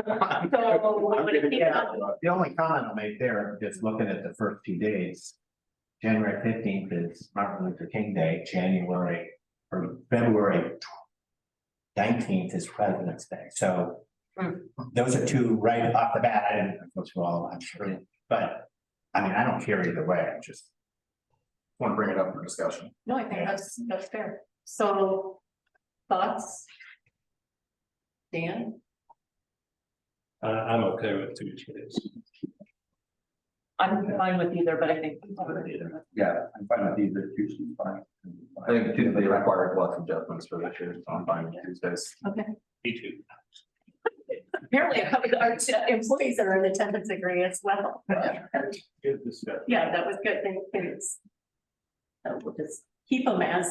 So, what would it be? The only comment I'll make there, just looking at the first 2 days. January 15th is Martin Luther King Day, February 19th is President's Day, so. Those are two right off the bat, I didn't go through all, I'm sure, but, I mean, I don't care either way, I just. Want to bring it up for discussion. No, I think that's fair. So, thoughts? Dan? I'm okay with Tuesdays. I'm fine with either, but I think. Yeah, I'm fine with either, Tuesday's fine. I think Tuesday required lots of adjustments for this year, so I'm fine with Tuesdays. Okay. Me too. Apparently, our employees are in attendance agree as well. Good discussion. Yeah, that was good. Thanks. So we'll just keep them as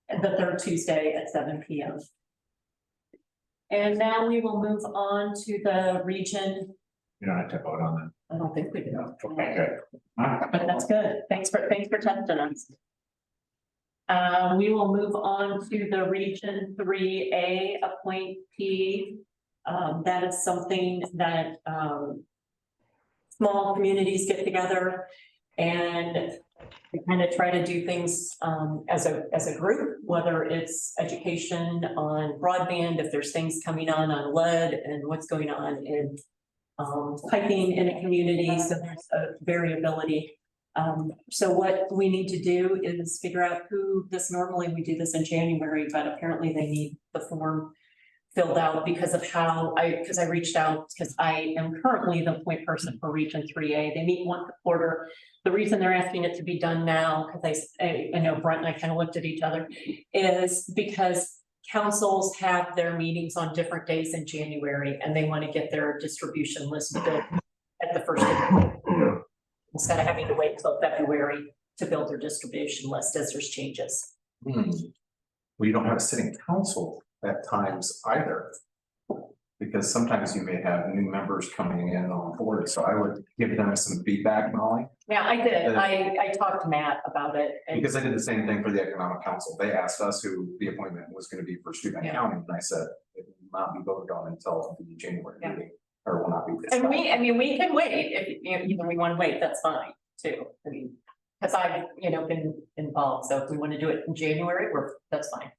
the third Tuesday at 7 p.m. And now we will move on to the region. You don't have to vote on I don't think we do. that. Okay, good. But that's good. Thanks for testing us. We will move on to the Region 3A appointee. That is something that small communities get together and we kind of try to do things as a group, whether it's education on broadband, if there's things coming on lead and what's going on in piping in a community, so there's a variability. So what we need to do is figure out normally we do this in January, but apparently they need the form filled out because of because I reached out, because I am currently the point person for Region 3A. They meet once a quarter. The reason they're asking it to be done now, because I know Brent and I kind of looked at each other, is because councils have their meetings on different days in January and they want to get their distribution list built at the first of the year, instead of having to wait till February to build their distribution list as there's changes. Well, you don't have a sitting council at times either. Because sometimes you may have new members coming in on board, so I would give them some feedback, Molly. Yeah, I did. I talked to Matt about it. And Because I did the same thing for the Economic Council. They asked us who the appointment was going to be for Steuben Yeah. County, and I said, it will not be voted on until the January Yeah. meeting, or will not be. we can wait if either we want to wait, that's fine too. I mean, because I've, been involved. So if we want to do it in January, that's fine.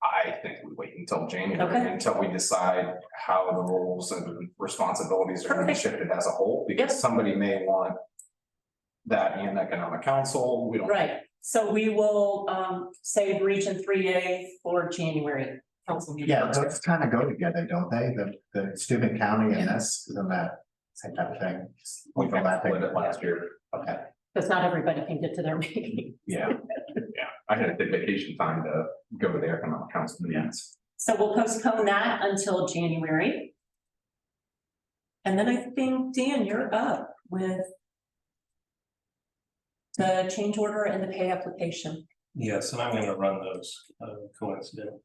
I think we wait until January, Okay. until we decide how the roles and responsibilities are going to be Perfect. shifted as a whole, because Yep. somebody may want that in Economic Council, we don't. Right. So we will say Region 3A for January council meeting. Yeah, those kind of go together, don't they? The Steuben County and this, isn't that same type of thing? We kind of Overlapping. split it last year. Okay, Because not everybody can get to their meeting. Yeah, yeah. I had to take vacation time to go to the Economic Council meetings. So we'll postpone that until January. And then I think, Dan, you're up with the change order and the pay application. Yes, and I'm gonna run those coincident.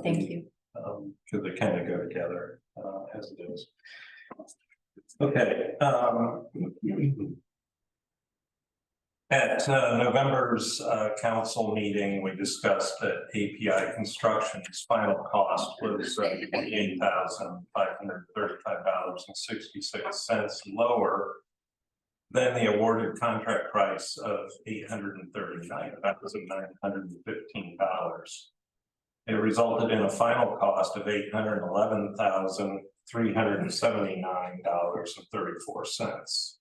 Thank you. Because they kind of go together as it is. Okay. At November's council meeting, we discussed that API Construction's final cost was $28,535.66 lower than the awarded contract price of $839,915. It resulted in a final cost of $811,379.34.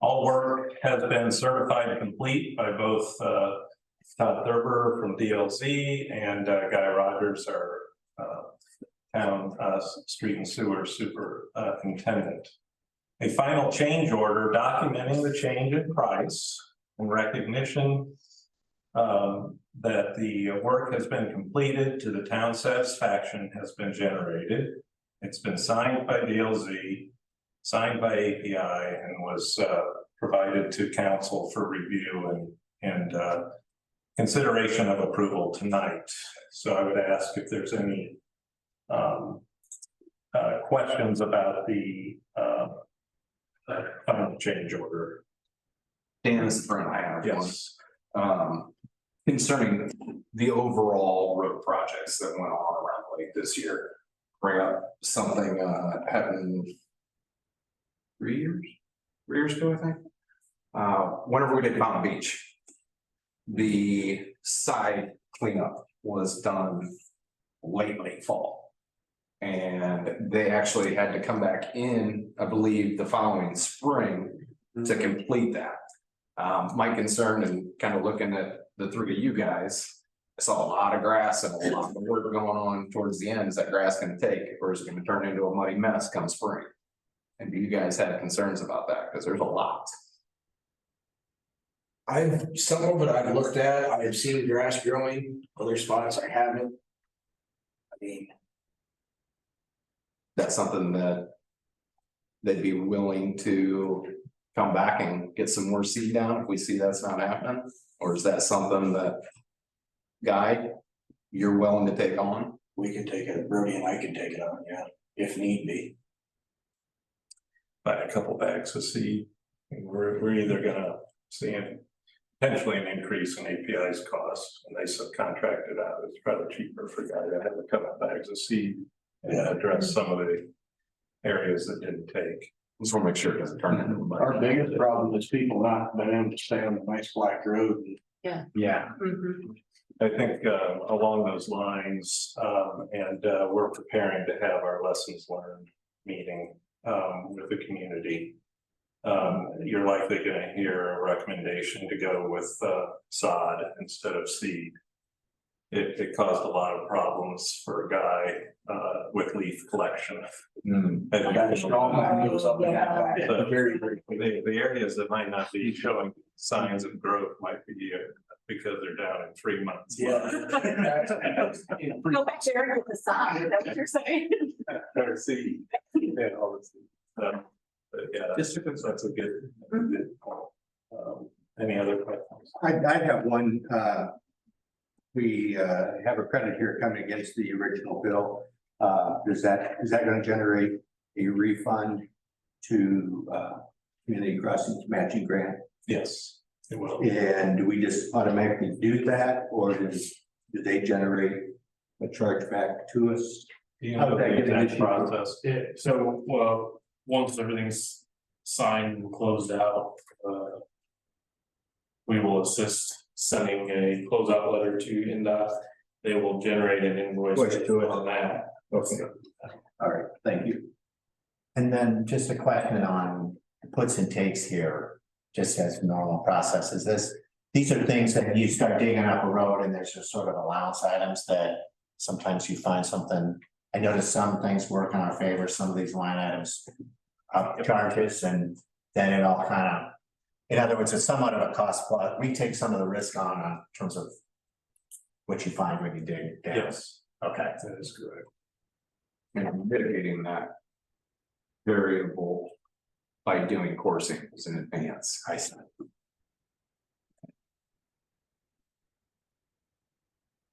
All work has been certified complete by both Todd Thurber from DLZ and Guy Rogers, our town street and sewer superintendent. A final change order documenting the change in price and recognition that the work has been completed to the town's satisfaction has been generated. It's been signed by DLZ, signed by API, and was provided to council for review and consideration of approval tonight. So I would ask if there's any questions about the final change order. Dan, this is Brent, I have one. Yes. Concerning the overall road projects that went on around the lake this year. Bring up something happened 3 years ago, I think. Whenever we did Mountain Beach, the side cleanup was done late fall. And they actually had to come back in, I believe, the following spring to complete that. My concern and kind of looking at the three of you guys, I saw a lot of grass and a lot of work going on towards the end. Is that grass gonna take, or is it gonna turn into a muddy mess come spring? And do you guys have concerns about that? Because there's a lot. Some of it I've looked at, I've seen grass growing, other spots I haven't. I mean, That's something that they'd be willing to come back and get some more seed down if we see that's not happening? Or is that something that, Guy, you're willing to take on? we could take it, Brody and I could take it on, yeah, if need be. Buy a couple bags of seed. And we're either gonna see potentially an increase in API's costs, and they subcontract it out. It's probably cheaper for Guy to have a couple bags of seed and address some of the areas that didn't take. Just want to make sure it doesn't turn into a muddy. Our biggest problem is people not being able to stay on the nice black road. Yeah, Mhm. I think along those lines, and we're preparing to have our lessons learned meeting with the community. You're likely gonna hear a recommendation to go with sod instead of seed. It caused a lot of problems for a Guy with leaf collection. That strong line goes up and down, very, very quickly. The areas that might not be showing signs of growth might be because they're down in 3 months. Yeah. Go back there with the sign, is that what you're saying? Or seed. Yeah, all the seed. But yeah, that's a good point. Any other questions? I have one, we have a credit here coming against the original bill. Is that gonna generate a refund to Community Crossings matching grant? Yes, it will. And do we just automatically do that, or do they generate a chargeback to us? You How know would that the get exact initiated? process. Yeah, so, well, once everything's signed and closed out, we will assist sending a closeout letter to NDOT. They will generate an invoice Push to it. on that. Okay, all right, thank you. and then just a question on the puts and takes here, just as normal process, is this, these are things that you start digging up a road and there's just sort of allowance items that sometimes you find something. I noticed some things work in our favor, some of these line items up charges, and then it all kind of, in other words, it's somewhat of a cost plus. We take some of the risk on in terms of what you find when you dig down. Yes, Okay. that is correct. And mitigating that variable by doing coursing in advance. I see.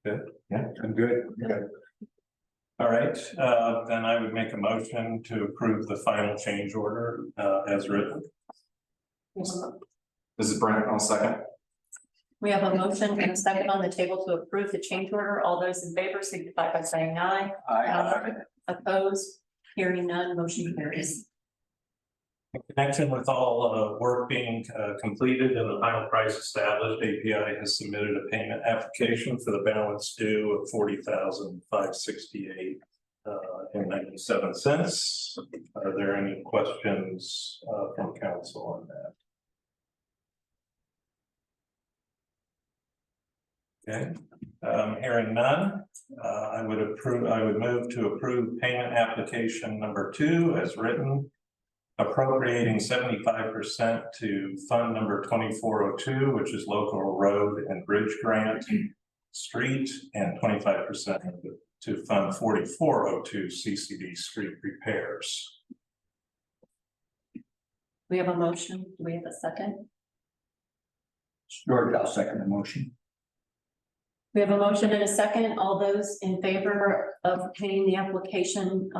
I'm good. Good. All right, then I would make a motion to approve the final change order as written. This is Brent, I'll second. We have a motion and a second on the table to approve the change order. All those in favor signify by saying aye. Opposed, hearing none, motion carries. In connection with all work being completed and the final price established, API has submitted a payment application for the balance due of $40,568 and 97 cents. Are there any questions from council on that? Okay, hearing none, I would move to approve payment application number 2 as written, appropriating 75% to fund number 2402, which is local road and bridge grant street, and 25% to Fund 4402 CCD street repairs. We have a motion. Do we have a second? George, I'll second the motion. We have a motion and a second. All those in favor of paying the application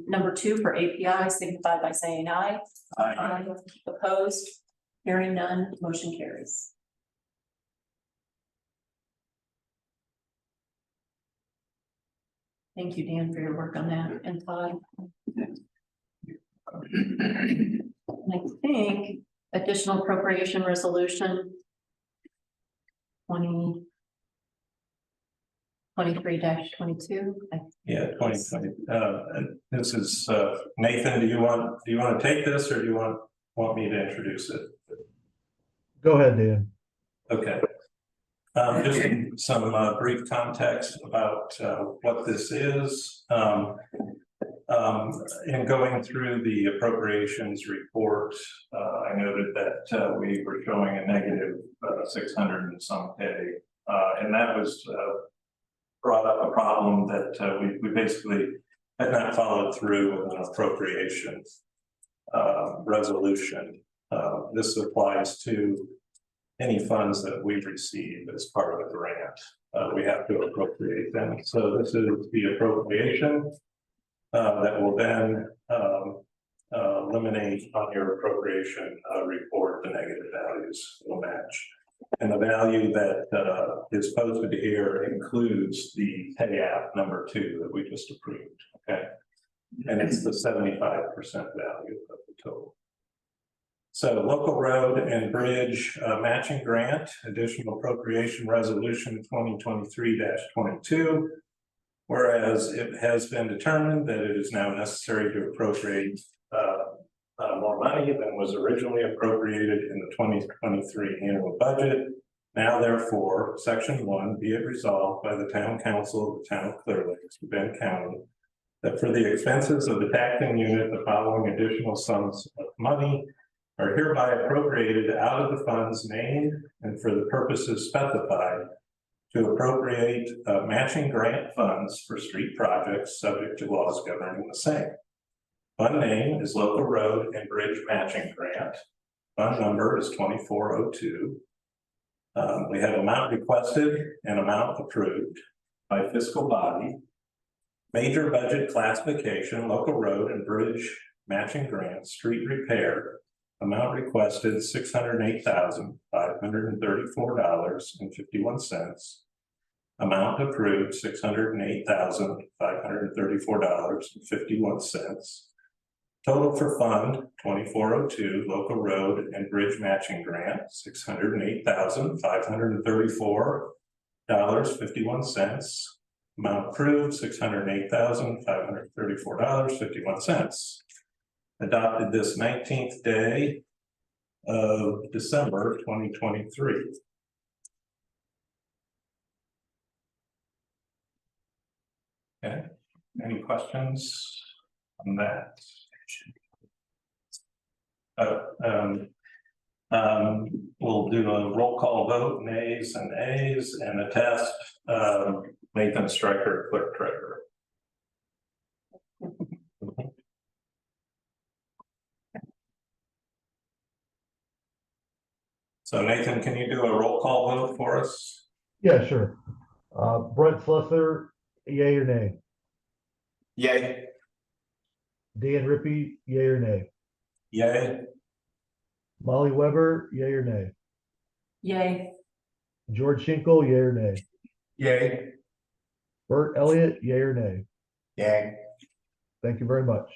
number 2 for API signify by saying aye. Aye. Opposed? Hearing none, motion carries. Thank you, Dan, for your work on that, and Todd. And I think additional appropriation resolution 2023-22. Yeah, 2020. And this is, Nathan, do you want to take this, or do you want me to introduce it? Go ahead, Dan. Okay. Just some brief context about what this is. In going through the appropriations report, I noted that we were showing a negative 600 and some K, and that was brought up a problem that we basically had not followed through with an appropriation resolution. This applies to any funds that we receive as part of a grant. We have to appropriate them. So this is the appropriation that will then eliminate on your appropriation report the negative values will match. And the value that is posted here includes the pay app number 2 that we just approved, okay? And it's the 75% value of the total. So local road and bridge matching grant, additional appropriation resolution 2023-22. Whereas it has been determined that it is now necessary to appropriate more money than was originally appropriated in the 2023 annual budget. Now therefore, section 1, be it resolved by the town council of the town of Clear Lake, Benton County, that for the expenses of the taxing unit, the following additional sums of money are hereby appropriated out of the funds named and for the purposes specified to appropriate matching grant funds for street projects subject to laws governing the same. Fund name is Local Road and Bridge Matching Grant. Fund number is 2402. We have amount requested and amount approved by fiscal body. Major budget classification, Local Road and Bridge Matching Grant, street repair. Amount requested $608,534.51. Amount approved $608,534.51. Total for fund 2402 Local Road and Bridge Matching Grant $608,534.51. Amount approved $608,534.51. Adopted this 19th day of December 2023. Okay, any questions on that? We'll do a roll call vote, nays and ayes, and a test. Nathan Stryker, clerk treasurer. So Nathan, can you do a roll call vote for us? Yeah, sure. Brent Slusser, yay or nay? Yay. Dan Rippey, yay or nay? Yay. Molly Weber, yay or nay? Yay. George Schinkel, yay or nay? Yay. Bert Elliott, yay or nay? Yay. Thank you very much.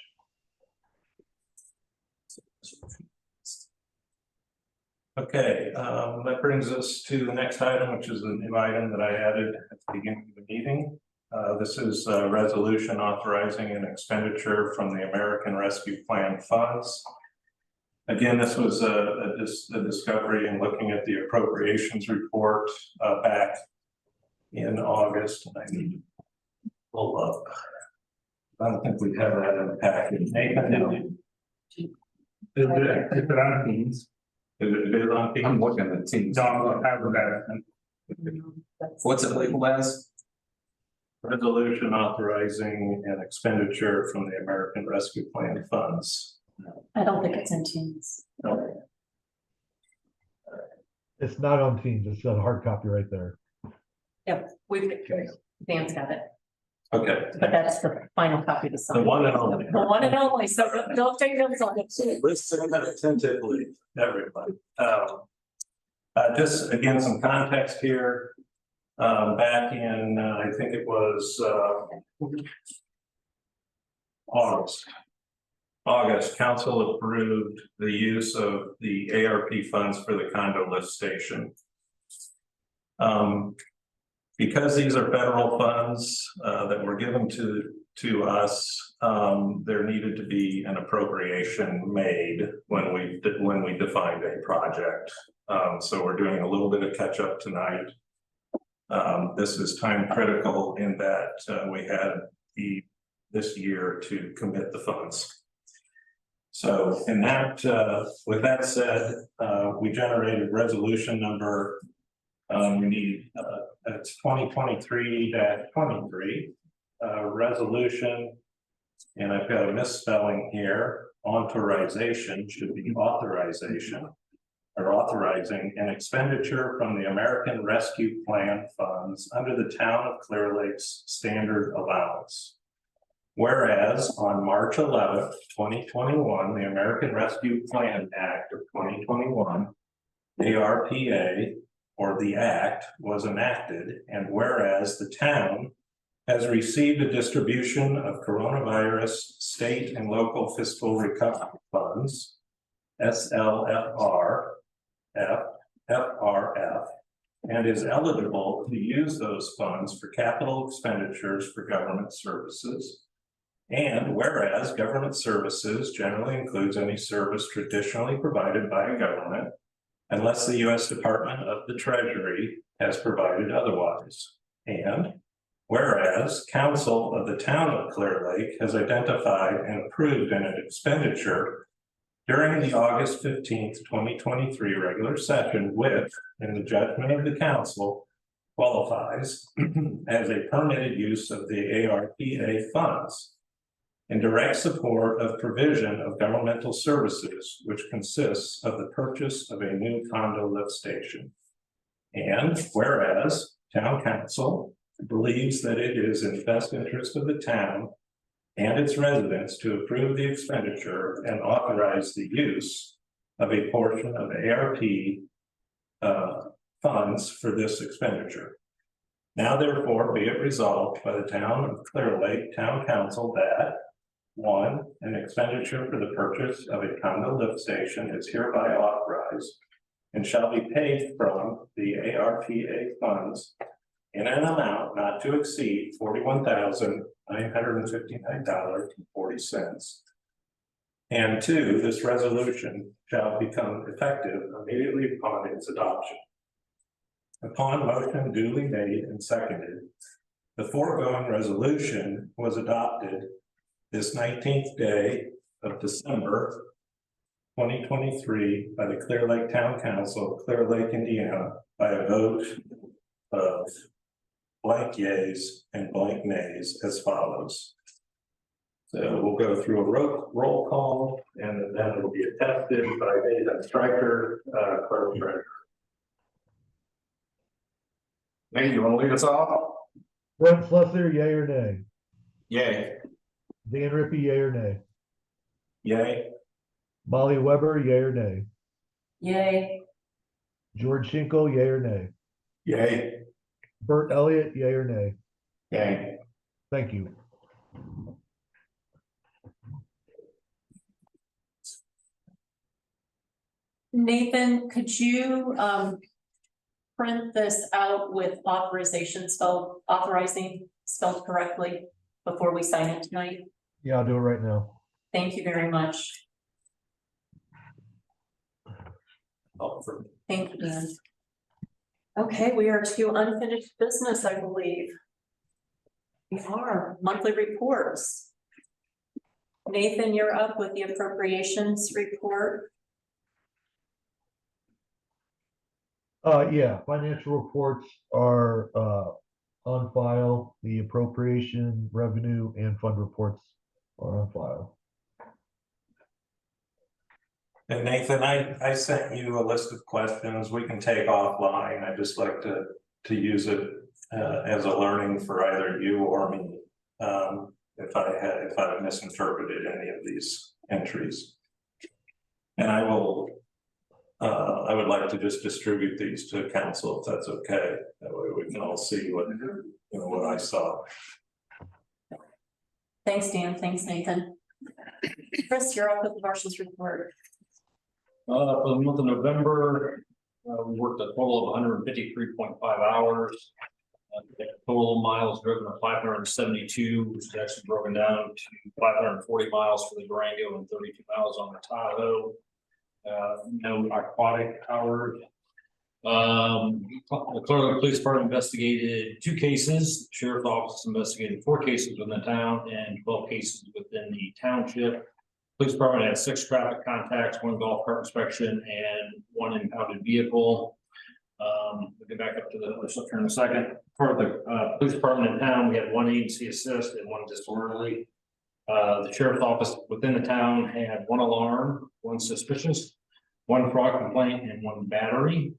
Okay, that brings us to the next item, which is a new item that I added at the beginning of the meeting. This is a resolution authorizing an expenditure from the American Rescue Plan funds. Again, this was a discovery in looking at the appropriations report back in August. And I need to pull up. I don't think we have that in the package. Nathan, did you? Is it on Teams? Is it on? I'm looking at Teams. Don't have that. What's it labeled as? resolution authorizing an expenditure from the American Rescue Plan funds. I don't think it's in Teams. It's not on Teams, it's got a hard copy right there. Yep, Dan's got it, Okay. but that's the final copy to sign. The one and only. The one and only, so don't take notes on it. Listen attentively, everybody. Just again, some context here. Back in, I think it was, August, council approved the use of the ARP funds for the condo lift station. Because these are federal funds, that were given to us, there needed to be an appropriation made when we defined a project. So we're doing a little bit of catch up tonight. This is time critical in that we had this year to commit the funds. So in that, with that said, we generated resolution number, we need, it's 2023-23, resolution, and I've got a misspelling here, authorization, should be authorization, or authorizing an expenditure from the American Rescue Plan funds under the Town of Clear Lake's standard allowance. Whereas on March 11th, 2021, the American Rescue Plan Act of 2021, ARPA, or the Act, was enacted, and whereas the town has received a distribution of coronavirus state and local fiscal recovery funds, SLFR, FRF, and is eligible to use those funds for capital expenditures for government services. And whereas government services generally includes any service traditionally provided by a government, unless the U.S. Department of the Treasury has provided otherwise. And whereas council of the town of Clear Lake has identified and approved an expenditure during the August 15th, 2023 regular session, which, in the judgment of the council, qualifies as a permitted use of the ARPA funds in direct support of provision of governmental services, which consists of the purchase of a new condo lift station. And whereas town council believes that it is in the best interest of the town and its residents to approve the expenditure and authorize the use of a portion of ARP funds for this expenditure. Now therefore be it resolved by the town of Clear Lake Town Council that 1, an expenditure for the purchase of a condo lift station is hereby authorized and shall be paid from the ARPA funds in an amount not to exceed $41,959.40. And 2, this resolution shall become effective immediately upon its adoption. Upon motion duly made and seconded, the foregoing resolution was adopted this 19th day of December 2023 by the Clear Lake Town Council, Clear Lake, Indiana, by a vote of blank yeas and blank nays as follows. So we'll go through a roll call, and then it will be attested by Nathan Stryker, clerk treasurer. Nate, you want to lead us off? Brent Slusser, yay or nay? Yay. Dan Rippey, yay or nay? Yay. Molly Weber, yay or nay? Yay. George Schinkel, yay or nay? Yay. Bert Elliott, yay or nay? Yay. Thank you. Nathan, could you print this out with authorizing spelled correctly before we sign it tonight? Yeah, I'll do it right now. Thank you very much. Thank you, Dan. Okay, we are to unfinished business, I believe. We are monthly reports. Nathan, you're up with the appropriations report. Yeah, financial reports are on file. The appropriation, revenue, and fund reports are on file. And Nathan, I sent you a list of questions we can take offline. I just like to use it as a learning for either you or me. If I misinterpreted any of these entries. And I would like to just distribute these to council if that's okay. That way we can all see what, what I saw. Thanks, Dan. Thanks, Nathan. Chris, you're up with the Marshall's report. For the month of November, we worked a total of 153.5 hours. Total miles driven of 572, which is actually broken down to 540 miles for the Durango and 32 miles on the Tahoe. No aquatic hours. The Clearlake Police Department investigated 2 cases. Sheriff's Office investigated 4 cases within the town and 12 cases within the township. Police Department had 6 traffic contacts, 1 golf cart inspection, and 1 impounded vehicle. We'll get back up to the other stuff here in a second. For the police department in town, we had 1 agency assist and 1 disorderly. The sheriff's office within the town had 1 alarm, 1 suspicious, 1 fraud complaint, and 1 battery.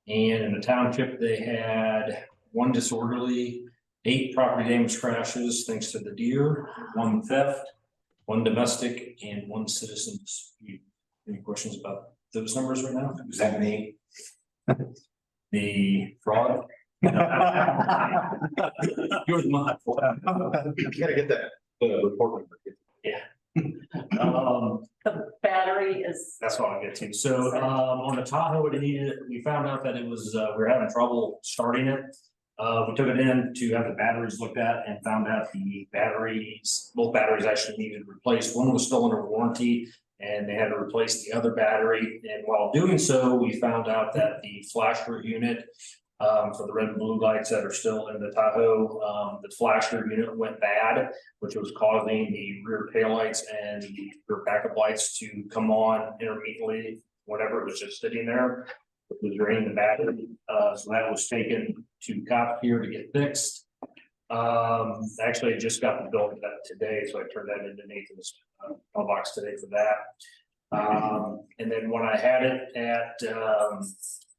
And in the township, they had 1 disorderly, 8 property damage crashes thanks to the deer, 1 theft, 1 domestic, and 1 citizen dispute. Any questions about those numbers right now? Is that me? The fraud? You're the mod. You gotta get that. Report. The battery is, That's what I'll get to. So, on the Tahoe, we found out that it was, we were having trouble starting it. We took it in to have the batteries looked at and found out both batteries actually needed replaced. 1 was still under warranty and they had to replace the other battery. And while doing so, we found out that the flasher unit for the red and blue lights that are still in the Tahoe, the flasher unit went bad, which was causing the rear taillights and the rear backup lights to come on intermittently whenever it was just sitting there. It was draining the battery, so that was taken to cop here to get fixed. Actually, I just got the bill for that today, so I turned that into Nathan's mailbox today for that. And then when I had it at,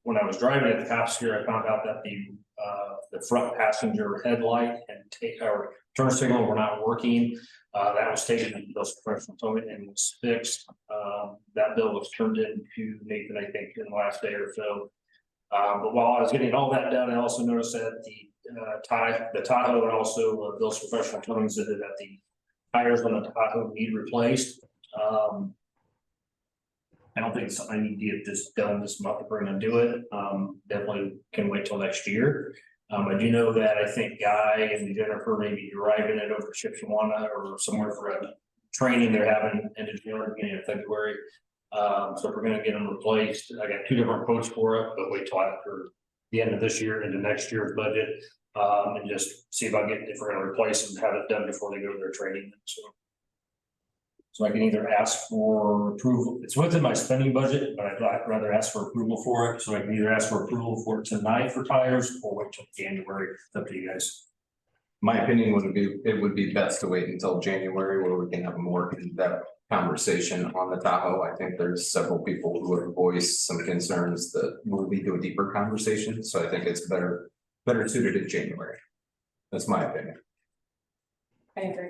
when I was driving at the cops here, I found out that the front passenger headlight and turn signal were not working. That was taken into Bill's professional towing and was fixed. That bill was turned in to Nathan, I think, in the last day or so. But while I was getting all that done, I also noticed that the Tahoe and also Bill's professional towing said that the tires on the Tahoe need replaced. I don't think it's something I need to get this done this month if we're gonna do it. Definitely can wait till next year. I do know that I think Guy and Jennifer may be driving it over to Shipshewana or somewhere for a training they're having in the beginning of February. So if we're gonna get them replaced, I got 2 different quotes for it, but wait till after the end of this year into next year's budget. And just see if we're gonna replace them, have it done before they go to their training. So I can either ask for approval, it's within my spending budget, but I'd rather ask for approval for it, so I can either ask for approval for it tonight for tires or wait till January. It's up to you guys. My opinion it would be best to wait until January where we can have a more in-depth conversation on the Tahoe. I think there's several people who have voiced some concerns that will lead to a deeper conversation, so I think it's better suited in January. That's my opinion. I agree.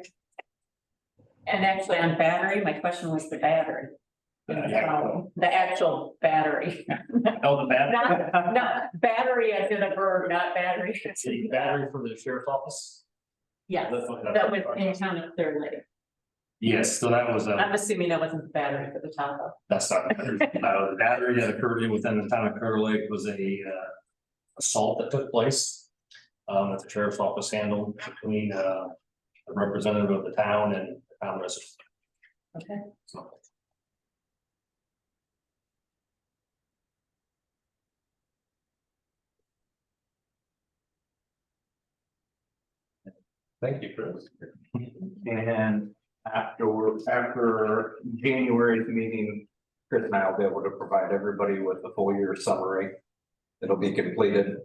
And actually on battery, my question was the battery. The actual battery. Oh, the battery? Not battery as in a bird, not battery. It's the battery for the sheriff's office? Yes, That's that was in town of Clear Lake. Yes, so that was I'm assuming that wasn't the battery for the Tahoe. that's not, the battery that occurred within the town of Clear Lake was a assault that took place. That the sheriff's office handled between a representative of the town and the town resident. Okay. So. Thank you, Chris. And after January's meeting, Chris and I will be able to provide everybody with a full year summary. It'll be completed.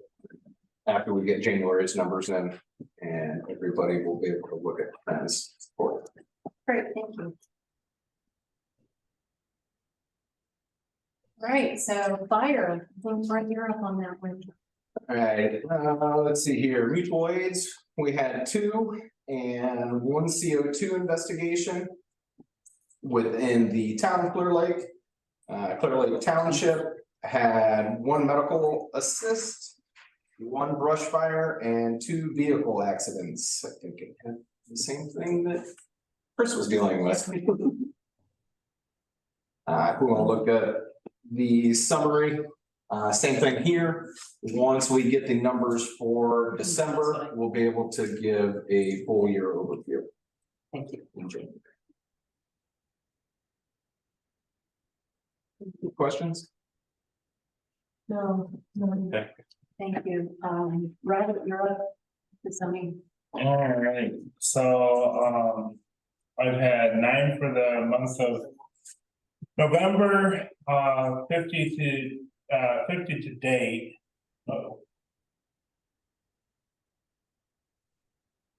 after we get January's numbers in, and everybody will be able to look at trends for it. Great, thank you. Right, so fire, right, you're up on that one. All right, let's see here, mutual aids, we had 2 and 1 CO2 investigation. Within the town of Clear Lake. Clear Lake Township had 1 medical assist, 1 brush fire, and 2 vehicle accidents. I think it had the same thing that Chris was dealing with. If we want to look at the summary, same thing here. Once we get the numbers for December, we'll be able to give a full year overview. Thank you. In January. Questions? No, no. Okay. Thank you. Robert, you're up. Something. All right, so, I've had 9 for the month of November, 50 to date.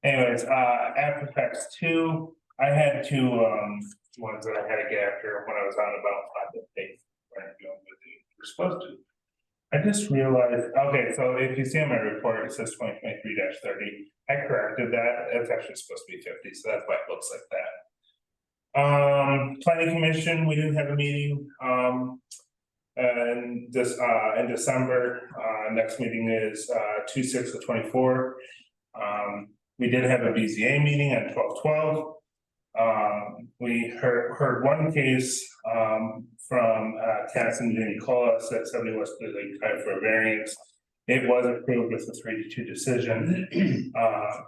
Anyways, after effects 2, I had 2, ones that I had to get after when I was on about 5 days. We're supposed to. I just realized, okay, so if you see on my report, it says 2023-30. I corrected that. It's actually supposed to be 50, so that's why it looks like that. Planning commission, we didn't have a meeting, and this, in December, next meeting is, 2/6/24. We did have a BZA meeting at 12/12. We heard 1 case, from, Cass and Jenny Collis at 70 West Clear Lake Drive for a variance. It was approved with a 3-2 decision.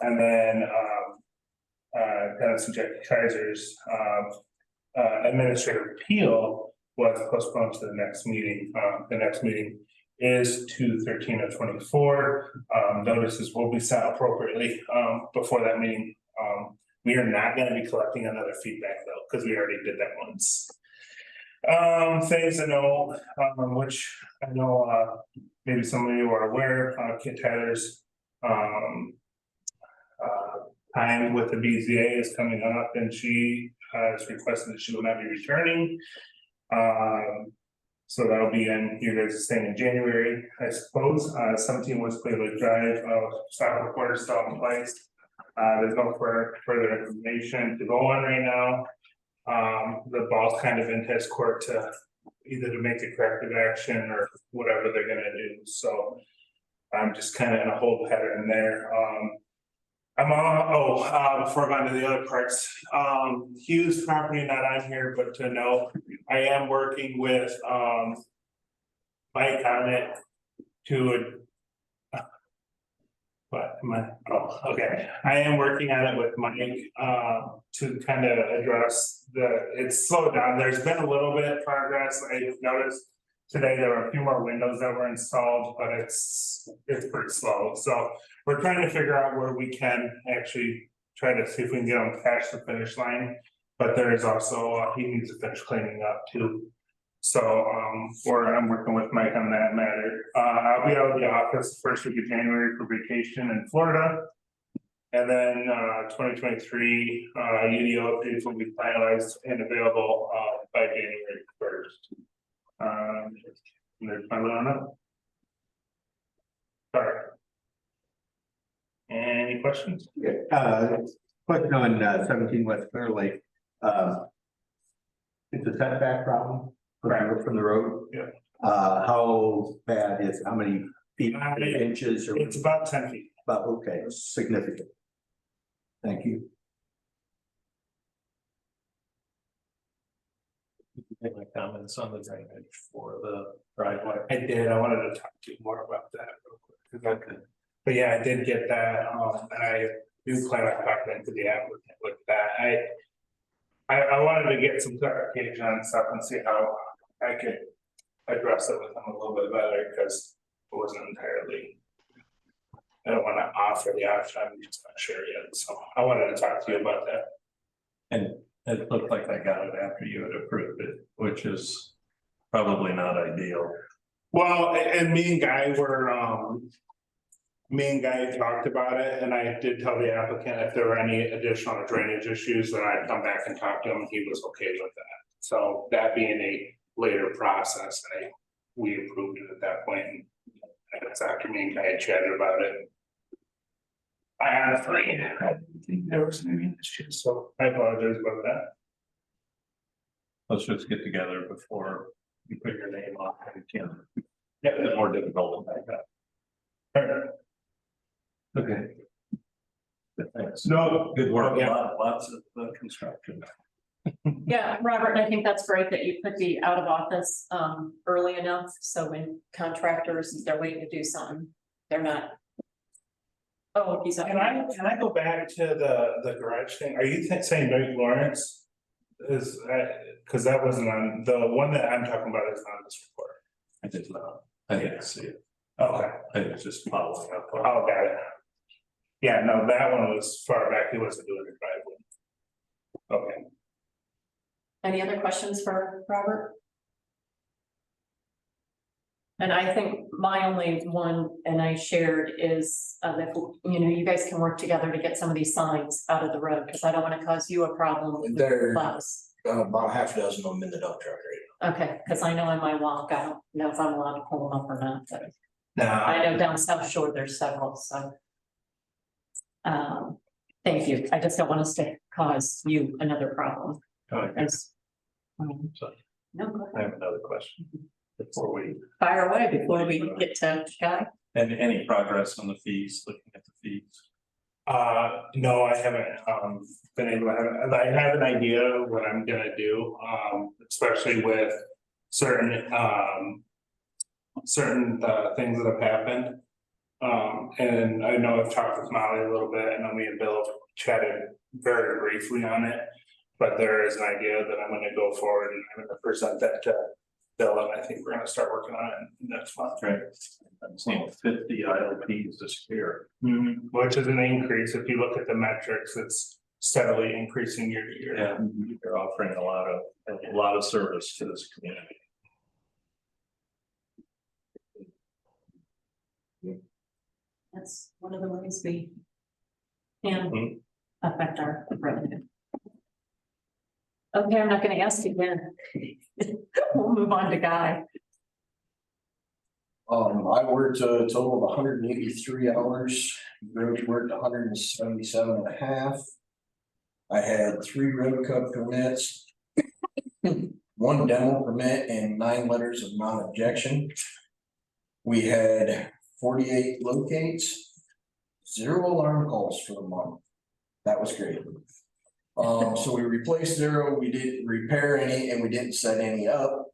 And then, Dennis and Jackie Kaiser's, administrative appeal was postponed to the next meeting. The next meeting is 2/13/24. Notices will be sent appropriately, before that meeting. We are not gonna be collecting another feedback though, because we already did that once. Things to know, which I know, maybe some of you are aware, Kit Tyler's, time with the BZA is coming up, and she has requested that she will not be returning. So that'll be in, you guys staying in January, I suppose. 17 West Clear Lake Drive, stop recorder still in place. There's no further information to go on right now. The ball's kind of in his court to either to make a corrective action or whatever they're gonna do, so. I'm just kind of in a hold pattern there, I'm on, before I go into the other parts, Hughes property, not on here, but to know, I am working with, Mike on it to. What am I, okay, I am working on it with Mike, to kind of address it's slowed down, there's been a little bit of progress, I noticed. Today, there were a few more windows that were installed, but it's pretty slow, so we're trying to figure out where we can actually try to see if we can get them past the finish line. But there is also, he needs to finish cleaning up too. So, I'm working with Mike on that matter. I'll be out of the office the 1st week of January for vacation in Florida. And then, 2023, UDO updates will be finalized and available, by January 1st. There's my little note. Sorry. Any questions? Question on 17 West Clear Lake. It's a setback problem from the road. Yeah. How bad is, how many feet, inches or? It's about 10 feet. About, okay, significant. Thank you. Make my comments on the drainage for the driveway. I did, I wanted to talk to you more about that real quick, 'cause I could, but yeah, I did get that, and I do plan on talking to the applicant with that, I wanted to get some clarification on stuff and see how I could address it with them a little bit better, because it wasn't entirely. I don't wanna offer the option, I'm just not sure yet, so I wanted to talk to you about that. And it looked like I got it after you had approved it, which is probably not ideal. Well, and me and Guy were, Me and Guy talked about it, and I did tell the applicant if there were any additional drainage issues, that I'd come back and talk to him, and he was okay with that. So that being a later process, we approved it at that point. And that's after me and Guy had chatted about it. I honestly didn't think there was any issues, so I apologize about that. Let's just get together before you put your name on it, yeah. Yeah, it's more difficult than that. Okay. Thanks. No, Good work, Yeah. lots of construction. Yeah, Robert, and I think that's great that you put the out of office early enough, so when contractors, they're waiting to do something, they're not. Oh, he's up. Can I go back to the garage thing? Are you saying Mike Lawrence? Is, cause that wasn't on, the one that I'm talking about is on this report. I did not, I didn't see it, Okay, I was just following up. oh, got it. Yeah, no, that one was far back, he wasn't doing it driveway. Okay. Any other questions for Robert? And I think my only one, and I shared, is that, you know, you guys can work together to get some of these signs out of the road, because I don't want to cause you a problem with There- plows. About half a dozen of them in the dump truck right Okay, because I know on my walk, I don't know if I'm allowed to pull them up or not, but now. I know down South Shore, there's several, so. Thank you. I just don't want us to cause you another problem. As, Sorry, no, go I ahead. have another question before we, Fire away before we get to Guy. and any progress on the fees, looking at the fees? No, I haven't, been able to have, I have an idea of what I'm gonna do, especially with certain, things that have happened. And I know I've talked with Molly a little bit, I know me and Bill chatted very briefly on it. But there is an idea that I'm gonna go forward and I'm gonna present that to Bill, and I think we're gonna start working on it next month. Right. I'm seeing 50 ILPs this year. Which is an increase, if you look at the metrics, it's steadily increasing year to year. Yeah, you're offering a lot of service to this community. That's one of the ways we can affect our revenue. Okay, I'm not gonna ask again. We'll move on to Guy. I worked a total of 183 hours, Road worked 177.5. I had 3 road cut permits. 1 demo permit and 9 letters of non-objection. We had 48 locates, 0 alarm calls for the month. That was great. So we replaced 0, we didn't repair any, and we didn't set any up.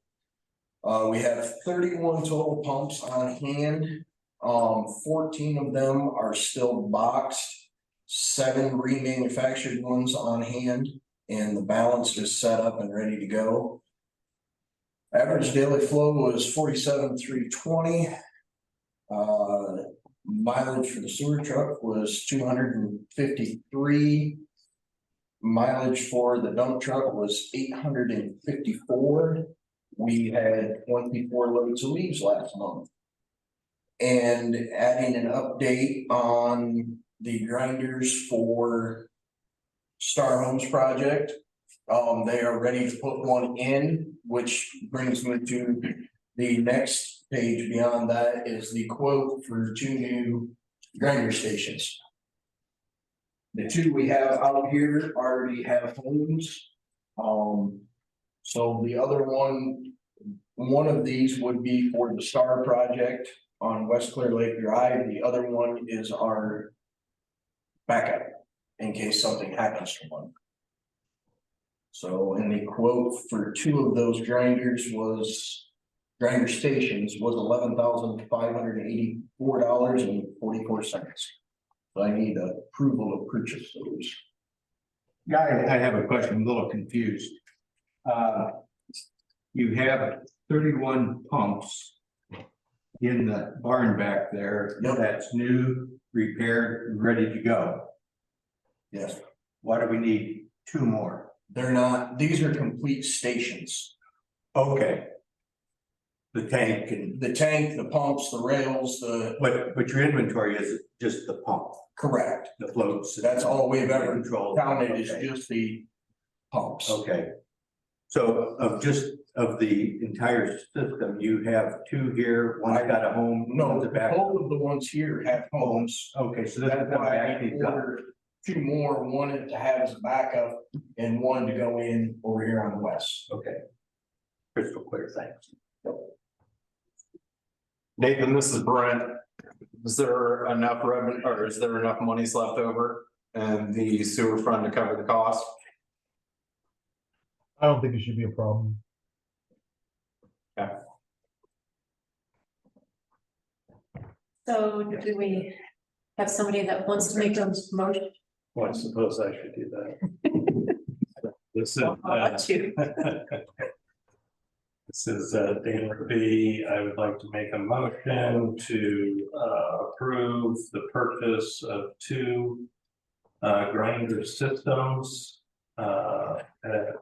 We have 31 total pumps on hand. 14 of them are still boxed, 7 remanufactured ones on hand, and the balance is set up and ready to go. Average daily flow was 47,320. Mileage for the sewer truck was 253. Mileage for the dump truck was 854. We had 24 loads of leaves last month. And adding an update on the grinders for Star Homes project. They are ready to put one in, which brings me to the next page. Beyond that is the quote for 2 new grinder stations. The 2 we have out here already have homes. So the other one of these would be for the Star project on West Clear Lake Drive. The other one is our backup in case something happens to one. So, and the quote for 2 of those grinder stations was $11,584.44. So I need approval to purchase those. Yeah, I have a question, I'm a little confused. You have 31 pumps in the barn back there. Yep. That's new, repaired, ready to go. Yes, Why do we need 2 more? they're not, these are complete stations. Okay. The tank and, the tank, the pumps, the rails, but your inventory is just the pump, correct. the floats. That's all we've ever Controlled. counted is Okay. just the pumps. Okay. So of the entire system, you have two here, one's got a home. No, one's a back. both of the ones here have homes. Okay, so that's That's why why I I actually got. ordered two more, one to have as a backup and one to go in over here on the west. Okay. Crystal clear, thanks. Nathan, this is Brent. Is there enough revenue, or is there enough monies left over in the sewer fund to cover the cost? I don't think it should be a problem. So do we have somebody that wants to make a motion? Well, I suppose I should do that. This is, I'll let you. this is Dan Raby. I would like to make a motion to approve the purchase of two grinder systems at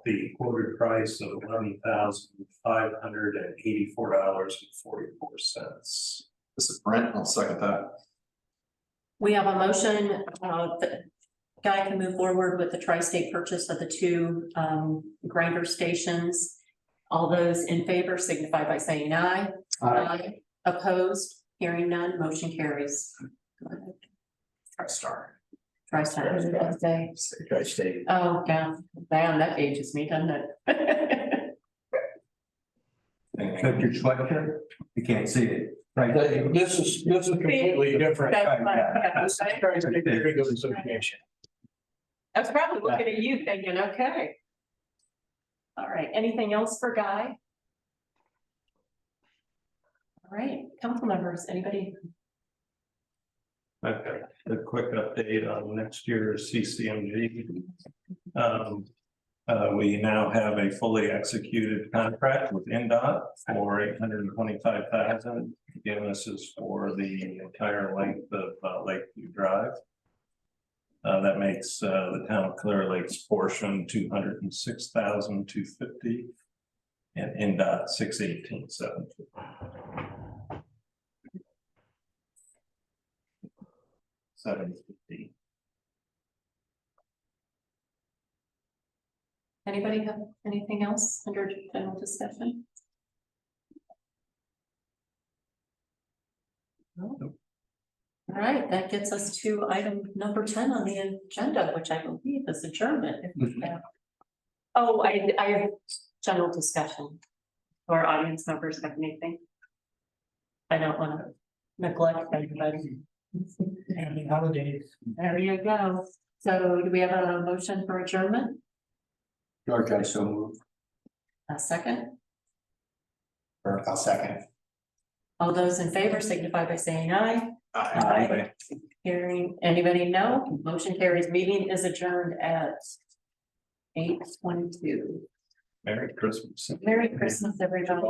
the quoted price of $11,584.44. This is Brent, I'll second that. We have a motion, that Guy can move forward with the tri-state purchase of the two grinder stations. All those in favor signify by saying aye. Aye. Opposed, hearing none, motion carries. Go ahead. Star. Tri-state, what did I say? Tri-state. Oh, yeah, man, that ages me, doesn't it? Except your sweatshirt, you can't see it. Right. This is completely different. That's fine, yeah. Association. I was probably looking at you thinking, okay. All right, anything else for Guy? All right, council members, anybody? I've got a quick update on next year's CCMG. We now have a fully executed contract with NDOT for $825,000. Again, this is for the entire length of Lakeview Drive. That makes the town of Clear Lake's portion $206,250 and NDOT $618,750. $750. Anybody have anything else under general discussion? No. All right, that gets us to item number 10 on the agenda, which I believe is adjournment. Oh, I have general discussion. Or audience members have anything? I don't want to neglect anybody. Happy holidays. There you go. So do we have a motion for adjournment? George, I so move. A second? Or I'll second. All those in favor signify by saying aye. Aye. Hearing anybody no, motion carries. Meeting is adjourned at 8:22. Merry Christmas. Merry Christmas, everybody.